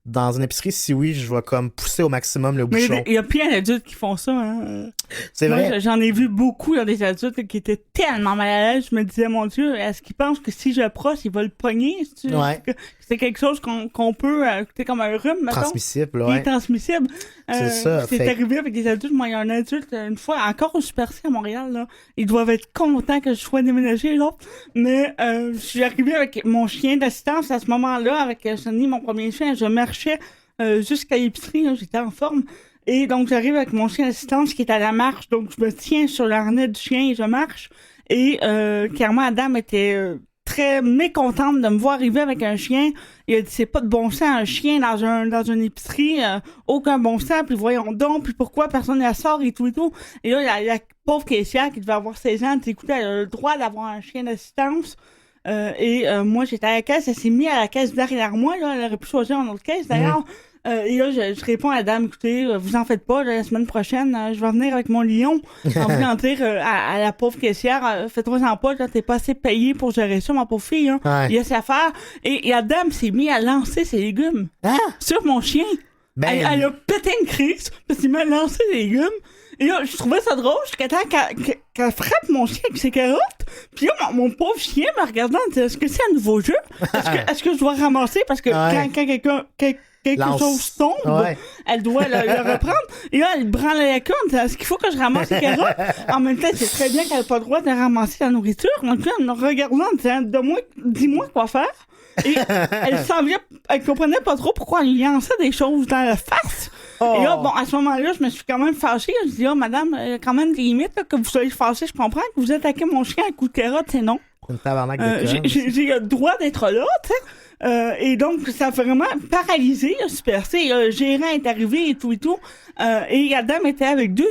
Dans une épicerie, si oui, je vais comme pousser au maximum le Mais bouchon. il y a plein d'adultes qui font ça. Hein. C'est Moi, vrai. j'en ai vu beaucoup là, des adultes qui étaient tellement mal à l'aise. Je me disais, mon Dieu, est-ce qu'ils pensent que si je approche, il va le pogner? Ouais. C'est quelque chose qu'on peut, c'est comme un rhume, mettons. Transmissible, Qui est ouais. transmissible. C'est ça, C'est fait- arrivé avec des adultes. Moi, il y a un adulte, une fois, encore au Super C à Montréal, là. Ils doivent être contents que je sois déménagé, là. Mais, je suis arrivée avec mon chien d'assistance à ce moment-là, avec Sonny, mon premier chien. Je marchais jusqu'à l'épicerie, là, j'étais en forme. Et donc, j'arrive avec mon chien d'assistance qui est à la marche. Donc, je me tiens sur l'harnais du chien et je marche. Et clairement, Adam était très mécontente de me voir arriver avec un chien. Il a dit, c'est pas de bon sens, un chien dans une épicerie, aucun bon sens, puis voyons donc, puis pourquoi personne ne la sort et tout et tout. Et là, la pauvre caissière qui devait avoir 16 ans, écoutez, elle a le droit d'avoir un chien d'assistance. Moi, j'étais à la caisse, elle s'est mise à la caisse derrière moi, là, elle aurait pu choisir une autre caisse d'ailleurs. Et là, je réponds à la dame, écoutez, vous en faites pas, là, la semaine prochaine, je vais venir avec mon lion en voulant dire à la pauvre caissière, fais-toi-en pas, là, t'es pas assez payé pour gérer ça, ma pauvre fille, hein. Ouais. Il y a sa affaire. Et la dame s'est mise à lancer ses légumes Ah! sur mon chien. Ben, Elle a pété une crise parce qu'il m'a lancé des légumes. Et là, je trouvais ça drôle jusqu'à temps qu'elle frappe mon chien avec ses carottes. Puis là, mon pauvre chien me regardant, elle disait, est-ce que c'est un nouveau jeu? Est-ce que je dois ramasser? Parce que Ouais. quand quelque Lance. chose tombe, Ouais. elle doit le reprendre. Et là, elle branlait la compte. Est-ce qu'il faut que je ramasse les carottes? En même temps, c'est très bien qu'elle n'a pas le droit de ramasser la nourriture. Donc là, elle me regardant, en disant, dis-moi quoi faire. Et elle comprenait pas trop pourquoi elle lui lançait des choses dans la face. Oh. Et là, bon, à ce moment-là, je me suis quand même fâchée. Je dis, madame, il y a quand même des limites, là, que vous soyez fâchée. Je comprends que vous attaquez mon chien à coups de carotte, c'est non. Une tabarnak de conne. J'ai le droit d'être là, tu sais. Et donc, ça a vraiment paralysé le Super C. Le gérant est arrivé et tout et tout. Et Adam était avec deux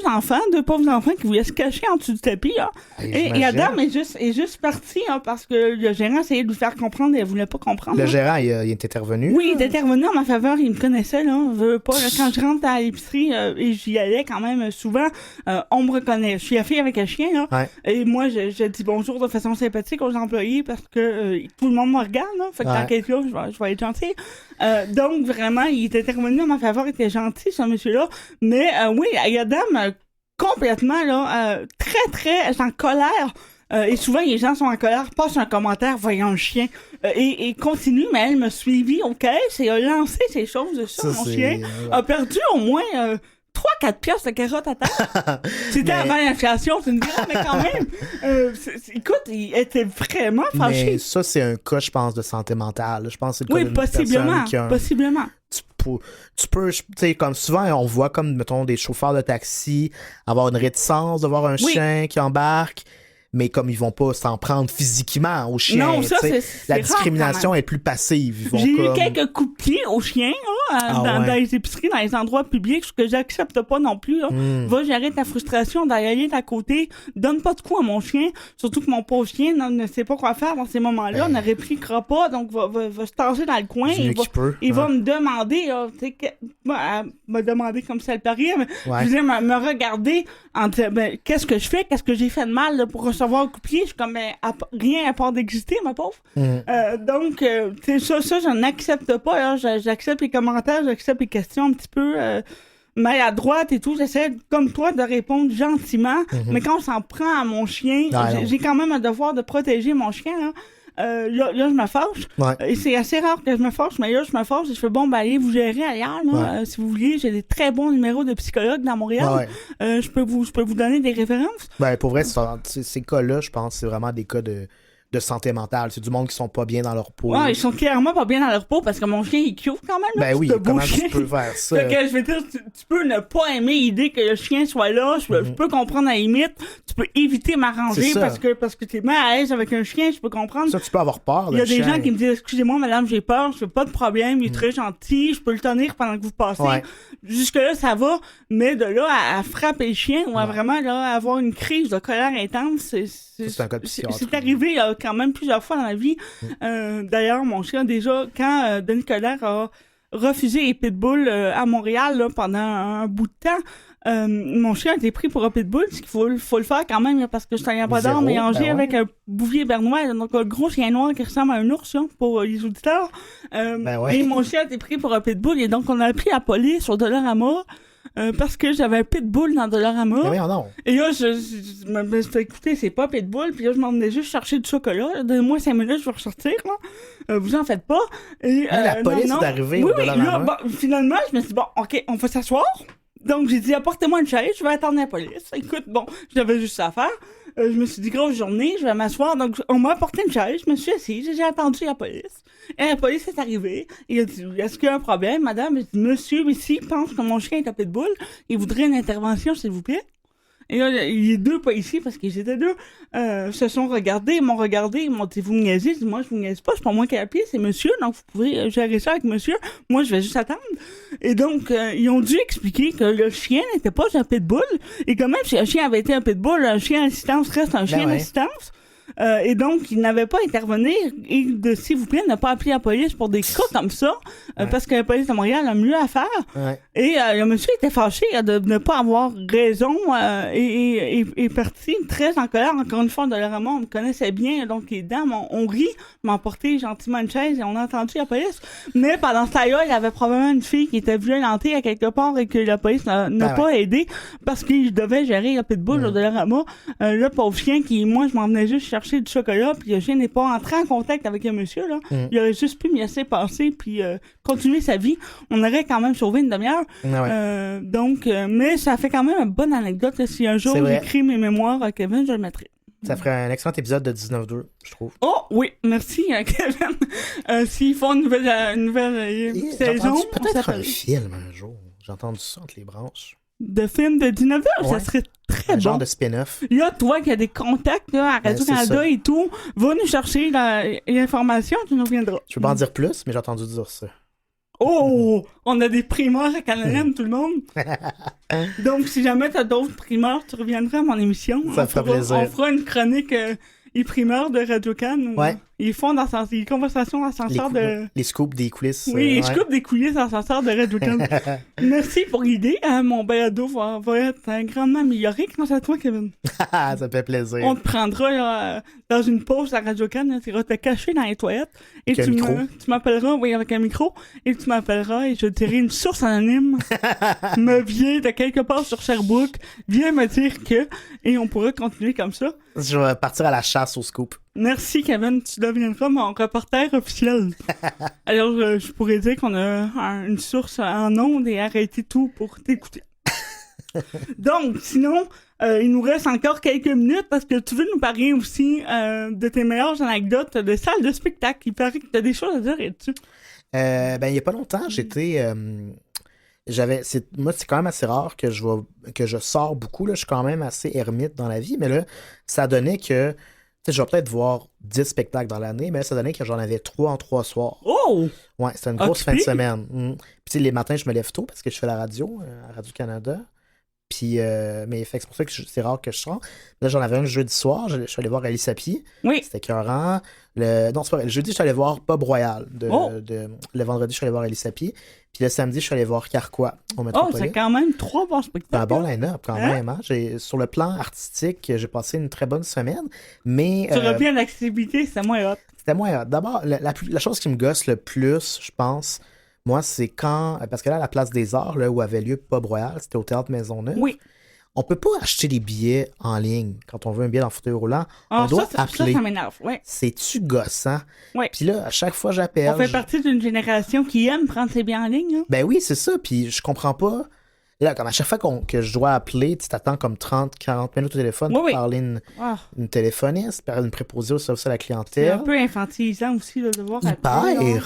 pauvres enfants qui voulaient se cacher en dessous du tapis. Là. Et Adam est juste parti parce que le gérant essayait de lui faire comprendre et elle voulait pas comprendre. Le là. gérant, il est intervenu. Oui, il est intervenu en ma faveur. Il me connaissait, là. Veut pas, là, quand je rentre à l'épicerie, et j'y allais quand même souvent, on me reconnaît. Je suis la fille avec un chien, là. Ouais. Et moi, je dis bonjour de façon sympathique aux employés parce que tout le monde me regarde, là. Fait que Ouais. dans quel cas, je vais être gentil. Donc, vraiment, il est intervenu en ma faveur. Il était gentil, ce monsieur-là. Mais, oui, Adam, complètement, là, très, très en colère. Et souvent, les gens sont en colère, passent un commentaire, voyant le chien, et continue, mais elle m'a suivi au caisse et a lancé ces choses sur mon chien. A perdu au moins 3-4 piastres de carottes à terre. C'était Mais- avant l'inflation, tu me diras, mais quand même. Écoute, il était vraiment fâché. Mais ça, c'est un cas, je pense, de santé mentale. Je pense que c'est le Oui, cas d'une possiblement. personne qui a un- Possiblement. tu peux, tu sais, comme souvent, on voit comme, mettons, des chauffeurs de taxi avoir une réticence de voir un Oui. chien qui embarque, mais comme ils vont pas s'en prendre physiquement au chien, Non, ça, tu sais, c'est la rare, discrimination quand est plus passive. Ils vont J'ai eu comme... quelques coups de pied aux chiens là, dans les épiceries, dans les endroits publics, ce que j'accepte pas non plus. Là. Va gérer ta frustration, d'aller d'à côté, donne pas de coups à mon chien, surtout que mon pauvre chien ne sait pas quoi faire dans ces moments-là, ne répliquera pas, donc va se tasser dans le coin. Du mieux qu'il peut. Il va me demander, là, tu sais, elle m'a demandé comme ça le parier, mais Ouais. je veux dire, me regarder en disant, ben, qu'est-ce que je fais, qu'est-ce que j'ai fait de mal là, pour recevoir un coup de pied, je suis comme, ben, rien à part d'exister, ma pauvre. Donc, tu sais, ça, je n'accepte pas, là. J'accepte les commentaires, j'accepte les questions un petit peu maladroites et tout. J'essaie, comme toi, de répondre gentiment, mais quand on s'en prend à mon chien, Ah, non. j'ai quand même un devoir de protéger mon chien, là. Là, je me fâche. Ouais. Et c'est assez rare que je me fâche, mais là, je me fâche et je fais bon, ben, allez vous gérer ailleurs, là. Si vous vouliez, j'ai des très bons numéros de psychologues dans Montréal. Ouais. Je peux vous donner des références. Ben, pour vrai, ces cas-là, je pense, c'est vraiment des cas de santé mentale. C'est du monde qui sont pas bien dans leur peau. Ouais, ils sont clairement pas bien dans leur peau parce que mon chien, il cute quand même. Là, Ben oui, c'est un beau comment chien. tu peux faire ça? Fait que je veux dire, tu peux ne pas aimer l'idée que le chien soit là. Je peux comprendre à la limite. Tu peux éviter m'arranger C'est ça. parce que t'es mal à l'aise avec un chien. Je peux comprendre. Ça, tu peux avoir peur. Il y a des chien. gens qui me disent, excusez-moi, madame, j'ai peur, je fais pas de problème, il est très gentil, je peux le tenir pendant que vous passez. Ouais. Jusque-là, ça va, mais de là à frapper le chien ou à vraiment là, avoir une crise de colère intense, c'est un cas de psychiatre. c'est arrivé quand même plusieurs fois dans la vie. D'ailleurs, mon chien, déjà, quand Denis Coderre a refusé les pitbulls à Montréal là, pendant un bout de temps, mon chien a été pris pour un pitbull, ce qu'il faut le faire quand même, là, parce que c'est un labrador Zéro, mélangé ben ouais. avec un bouvier bernois, donc un gros chien noir qui ressemble à un ours, là, pour les auditeurs. Ben ouais. Et mon chien a été pris pour un pitbull, et donc on a appelé la police au Dollarama, parce que j'avais un pitbull dans Dollarama. Mais voyons donc. Et là, je me suis dit, écoutez, c'est pas pitbull, puis là, je m'en venais juste chercher du chocolat. Donnez-moi 5 minutes, je vais ressortir, là. Vous en faites pas. Et, La police non. est arrivée Oui, au oui, là, Dollarama. bon, finalement, je me suis dit, bon, OK, on va s'asseoir. Donc, j'ai dit, apportez-moi une chaise, je vais attendre la police. Écoute, bon, j'avais juste ça à faire. Je me suis dit, grosse journée, je vais m'asseoir. Donc, on m'a apporté une chaise, je me suis assise, j'ai attendu la police. Et la police est arrivée. Il a dit, est-ce qu'il y a un problème, madame? J'ai dit, monsieur, ici, pense que mon chien est un pitbull. Il voudrait une intervention, s'il vous plaît. Et là, les deux pas ici, parce qu'ils étaient deux, se sont regardés, ils m'ont regardé, ils m'ont dit, vous me niaisez? Je dis, moi, je vous niaise pas, c'est pas moi qui ai appelé, c'est monsieur, donc vous pouvez gérer ça avec monsieur. Moi, je vais juste attendre. Et donc, ils ont dû expliquer que le chien n'était pas un pitbull, et quand même, si un chien avait été un pitbull, un chien d'assistance reste un chien ouais. d'assistance. Et donc, il n'avait pas à intervenir et de, s'il vous plaît, ne pas appeler la police pour des cas comme ça, parce que la police de Montréal a mieux à faire. Ouais. Et le monsieur était fâché de ne pas avoir raison et parti très en colère. Encore une fois, de Dollarama, on me connaissait bien, donc les dames ont ri, m'ont porté gentiment une chaise et on a entendu la police. Mais pendant ce temps-là, il y avait probablement une fille qui était violentée à quelque part et que la police n'a pas aidé parce qu'il devait gérer le pitbull au Dollarama. Le pauvre chien qui, moi, je m'en venais juste chercher du chocolat, puis le chien n'est pas entré en contact avec le monsieur, là. Il aurait juste pu me laisser passer, puis continuer sa vie. On aurait quand même sauvé une demi-heure. Donc, mais ça fait quand même une bonne anecdote. Là. Si un jour j'écris mes mémoires à Kevin, je le mettrai. Ça ferait un excellent épisode de 19-2, je trouve. Oh, oui, merci, Kevin. S'ils font une nouvelle saison... Peut-être un film un jour. J'ai entendu ça entre les branches. De film de 19 heures, ça serait très bon. Genre de spin-off. Là, toi qui as des contacts là, à Radio-Canada et tout, va nous chercher l'information, tu nous reviendras. Je peux pas en dire plus, mais j'ai entendu dire ça. Oh! On a des primeurs à Canada, tout le monde. Donc, si jamais t'as d'autres primeurs, tu reviendras à mon émission. Ça me ferait plaisir. On fera une chronique les primeurs de Radio-Can. Ouais. Ils font les conversations d'ascenseur de... Les scoops des coulisses. Oui, les scoops des coulisses d'ascenseur de Radio-Can. Merci pour l'idée. Mon balado va être grandement amélioré. Comment à toi, Kevin? Ça me fait plaisir. On te prendra là, dans une pause à Radio-Can. Tu iras te cacher dans les toilettes. Et tu m'appelleras, oui, avec un micro. Et tu m'appelleras et je dirai une source anonyme me vient de quelque part sur Sherbrooke. Viens me dire que... Et on pourra continuer comme ça. Je vais partir à la chasse au scoop. Merci, Kevin. Tu deviendras mon reporter officiel. Alors, je pourrais dire qu'on a une source en ondes et arrêter tout pour t'écouter. Donc, sinon, il nous reste encore quelques minutes parce que tu veux nous parler aussi de tes meilleures anecdotes de salles de spectacle. Il paraît que tu as des choses à dire là-dessus. Il y a pas longtemps, j'étais... Moi, c'est quand même assez rare que je sors beaucoup. Là. Je suis quand même assez ermite dans la vie. Mais là, ça donnait que... je vais peut-être voir 10 spectacles dans l'année, mais ça donnait que j'en avais 3 en 3 soirs. Oh! Ouais, c'était une grosse fin de semaine. Puis les matins, je me lève tôt parce que je fais la radio, à Radio-Canada. Puis, mais c'est pour ça que c'est rare que je sors. Là, j'en avais un le jeudi soir. Je suis allé voir Alice Sapi. Oui. C'était écœurant. Non, c'est pas vrai. Le jeudi, je suis allé voir Bob Royal. Le vendredi, je suis allé voir Alice Sapi. Puis le samedi, je suis allé voir Carquois au Métropolis. Oh, c'est quand même 3 bons spectacles. C'est un bon line-up quand même. Hein? Sur le plan artistique, j'ai passé une très bonne semaine. Mais, tu reviens à l'activité, c'était moins hot. C'était moins hot. D'abord, la chose qui me gosse le plus, je pense, moi, c'est quand... Parce que là, à la Place des Arts, là, où avait lieu Bob Royal, c'était au Théâtre Maisonneuve. Oui. On peut pas acheter des billets en ligne quand on veut un billet dans fauteuil roulant. On doit appeler. Ça m'énerve, ouais. C'est-tu gossant? Ouais. Puis là, à chaque fois j'appelle... On fait partie d'une génération qui aime prendre ses billets en ligne. Là. Ben oui, c'est ça. Puis je comprends pas... Là, comme à chaque fois que je dois appeler, tu t'attends comme 30-40 minutes au téléphone pour parler une téléphoniste, par une préposée au service à la clientèle. C'est un peu infantilisant aussi là, de voir appeler.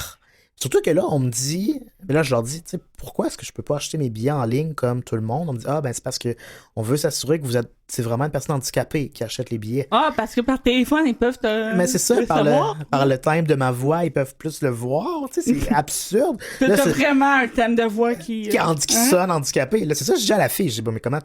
Surtout que là, on me dit, mais là, je leur dis, tu sais, pourquoi est-ce que je peux pas acheter mes billets en ligne comme tout le monde? On me dit, c'est parce que on veut s'assurer que c'est vraiment une personne handicapée qui achète les billets. Parce que par téléphone, ils peuvent te. Mais c'est ça, par le thème de ma voix, ils peuvent plus le voir. Tu sais, c'est absurde. T'as vraiment un thème de voix qui sonne handicapé. Là, c'est ça, je dis à la fille, je dis, mais comment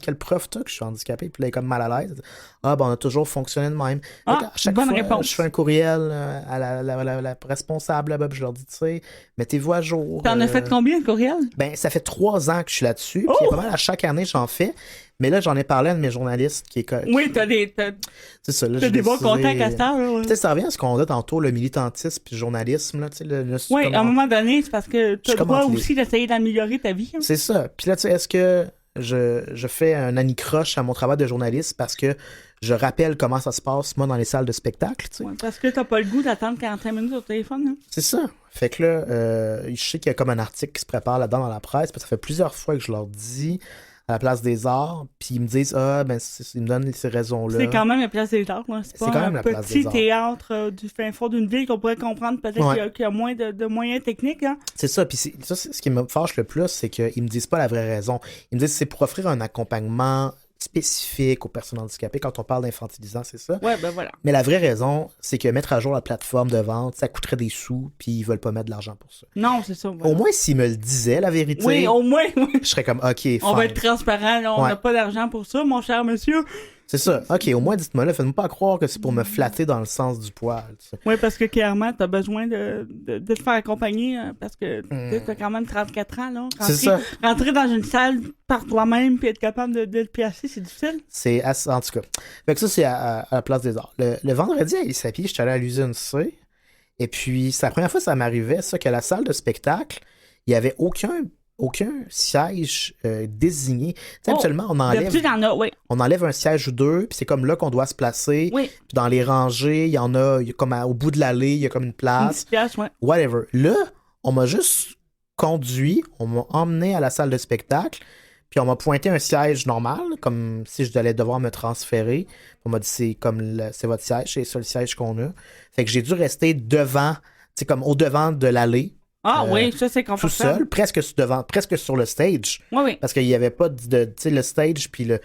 quelle preuve t'as que je suis handicapé? Puis là, il est comme mal à l'aise. Ah, ben, on a toujours fonctionné de même. Ah, Donc, à chaque bonne fois, réponse. je fais un courriel à la responsable là-bas, puis je leur dis, tu sais, mettez-vous à jour. T'en as fait combien de courriels? Ben, ça fait 3 ans que je suis là-dessus. Puis, pas mal à chaque année, j'en fais. Mais là, j'en ai parlé à un de mes journalistes qui est. Oui, t'as des bons contacts à cette heure. Là, ouais. Tu sais, ça revient à ce qu'on a tantôt, le militantisme puis le journalisme. Là, tu sais, Oui, à un moment donné, c'est parce que tu as le droit aussi d'essayer d'améliorer ta vie. Hein. C'est ça. Puis là, tu sais, est-ce que je fais un anicroche à mon travail de journaliste parce que je rappelle comment ça se passe, moi, dans les salles de spectacle, tu sais. Ouais, parce que t'as pas le goût d'attendre 45 minutes au téléphone. Hein. C'est ça. Fait que là, je sais qu'il y a comme un article qui se prépare là-dedans dans la presse, puis ça fait plusieurs fois que je leur dis à la Place des Arts, puis ils me disent ils me donnent ces raisons-là. C'est quand même la Place des Arts, là. C'est pas quand même un la Place petit des Arts. théâtre du fin fond d'une ville qu'on pourrait comprendre peut-être qu'il y a moins de moyens techniques. Hein. C'est ça, puis c'est ce qui me fâche le plus, c'est qu'ils me disent pas la vraie raison. Ils me disent que c'est pour offrir un accompagnement spécifique aux personnes handicapées. Quand on parle d'infantilisant, c'est ça. Ouais, ben voilà. Mais la vraie raison, c'est que mettre à jour la plateforme de vente, ça coûterait des sous, puis ils veulent pas mettre de l'argent pour ça. Non, c'est ça. Voilà. Au moins, s'ils me le disaient, la vérité, oui, au moins. je serais comme, OK, fine. On va être transparent, là, on n'a pas d'argent pour ça, mon cher monsieur. C'est ça. OK, au moins, dites-moi là, faites-moi pas croire que c'est pour me flatter dans le sens du poil. Oui, parce que clairement, t'as besoin de te faire accompagner parce que t'as quand même 34 ans, là. C'est ça. Rentrer dans une salle par toi-même puis être capable de te placer, c'est difficile. C'est en tout cas. Fait que ça, c'est à la Place des Arts. Le vendredi à Issapi, j'étais allé à l'usine C. Et puis, c'est la première fois que ça m'arrivait, ça, qu'à la salle de spectacle, il n'y avait aucun siège désigné. Tu sais, habituellement, on enlève un siège ou deux, puis c'est comme là qu'on doit se placer. Oui. Puis dans les rangées, il y a comme au bout de l'allée, il y a comme une place. Whatever. Là, on m'a juste conduit, on m'a emmené à la salle de spectacle, puis on m'a pointé un siège normal, comme si je devais devoir me transférer. On m'a dit, c'est votre siège, c'est ça le siège qu'on a. Fait que j'ai dû rester devant, tu sais, comme au devant de l'allée. Ah oui, ça c'est confortable. Tout seul, presque sur le stage. Oui, oui. Parce qu'il n'y avait pas tu sais, le stage, puis le...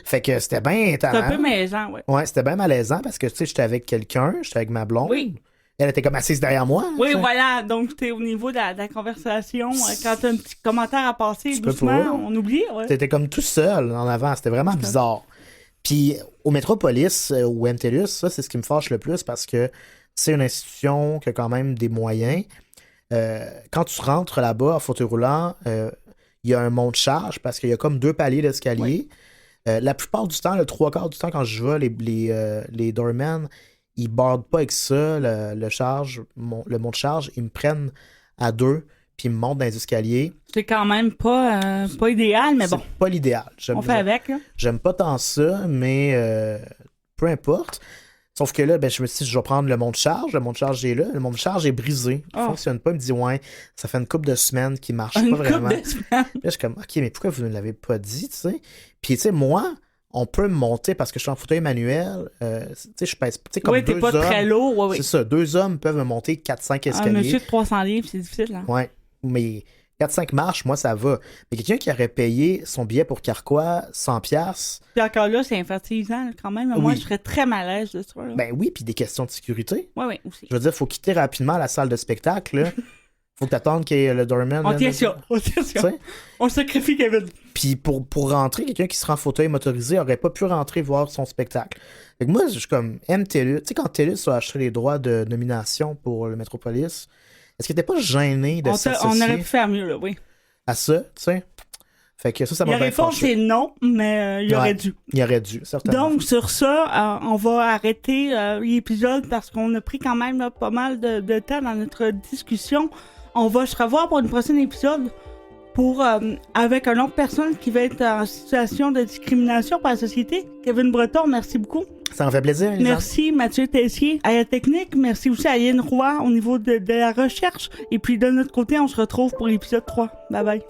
Fait que c'était bien... C'était un peu malaisant, oui. Ouais, c'était bien malaisant, parce que, tu sais, j'étais avec quelqu'un, j'étais avec ma blonde. Oui. Elle était comme assise derrière moi. Oui, t'sais. Voilà. Donc, t'es au niveau de la conversation. Quand t'as un petit commentaire à passer, Tu peux doucement, pas. on oublie. Ouais. T'étais comme tout seul en avant. C'était vraiment bizarre. Puis au Métropolis ou MTLUS, ça, c'est ce qui me fâche le plus parce que c'est une institution qui a quand même des moyens. Quand tu rentres là-bas en fauteuil roulant, il y a un monte-charge parce qu'il y a comme 2 paliers d'escalier. La plupart du temps, le 3/4 du temps, quand je vais, les doormen, ils bordent pas avec ça, le monte-charge. Ils me prennent à 2, puis ils me montent dans les escaliers. C'est quand même pas idéal, mais bon. C'est pas l'idéal. On fait avec. Là. J'aime pas tant ça, mais peu importe. Sauf que là, je me suis dit, je vais prendre le monte-charge. Le monte-charge est là. Le monte-charge est brisé. Il fonctionne pas. Il me dit, ouais, ça fait une couple de semaines qu'il marche pas vraiment. Une couple de semaines. Là, je suis comme, OK, mais pourquoi vous ne l'avez pas dit, tu sais? Puis, tu sais, moi, on peut me monter parce que je suis en fauteuil manuel. Tu sais, je pèse, tu sais, comme 2 hommes. Oui, t'es pas très lourd. Oui. C'est ça. 2 hommes peuvent me monter 4-5 escaliers. Un monsieur de 300 livres, c'est difficile. Là. Ouais. Mais 4-5 marches, moi, ça va. Mais quelqu'un qui aurait payé son billet pour Carquois 100$. Puis encore là, c'est infantilisant quand même. Moi, je serais très mal à l'aise de ça. Là. Ben oui, puis des questions de sécurité. Oui, aussi. Je veux dire, il faut quitter rapidement la salle de spectacle. Là. Faut que t'attendes qu'il y ait le doorman. On tient ça. On sacrifie Kevin. Puis pour rentrer, quelqu'un qui sera en fauteuil motorisé aurait pas pu rentrer voir son spectacle. Fait que moi, je suis comme MTLUS. Tu sais, quand TELUS a acheté les droits de nomination pour le Métropolis, est-ce que t'es pas gêné de s'associer on aurait pu faire mieux, là, oui. À ça, tu sais? Fait que ça m'a bien La réponse fâché. c'est non, mais il aurait dû. Il aurait dû, certainement. Donc, sur ça, on va arrêter l'épisode parce qu'on a pris quand même là, pas mal de temps dans notre discussion. On va se revoir pour un prochain épisode avec une autre personne qui va être en situation de discrimination par la société. Kevin Breton, merci beaucoup. Ça me fait plaisir, Elisabeth. Merci Mathieu Tessier à la technique. Merci aussi à Yann Roy au niveau de la recherche. Et puis de notre côté, on se retrouve pour l'épisode 3. Bye bye.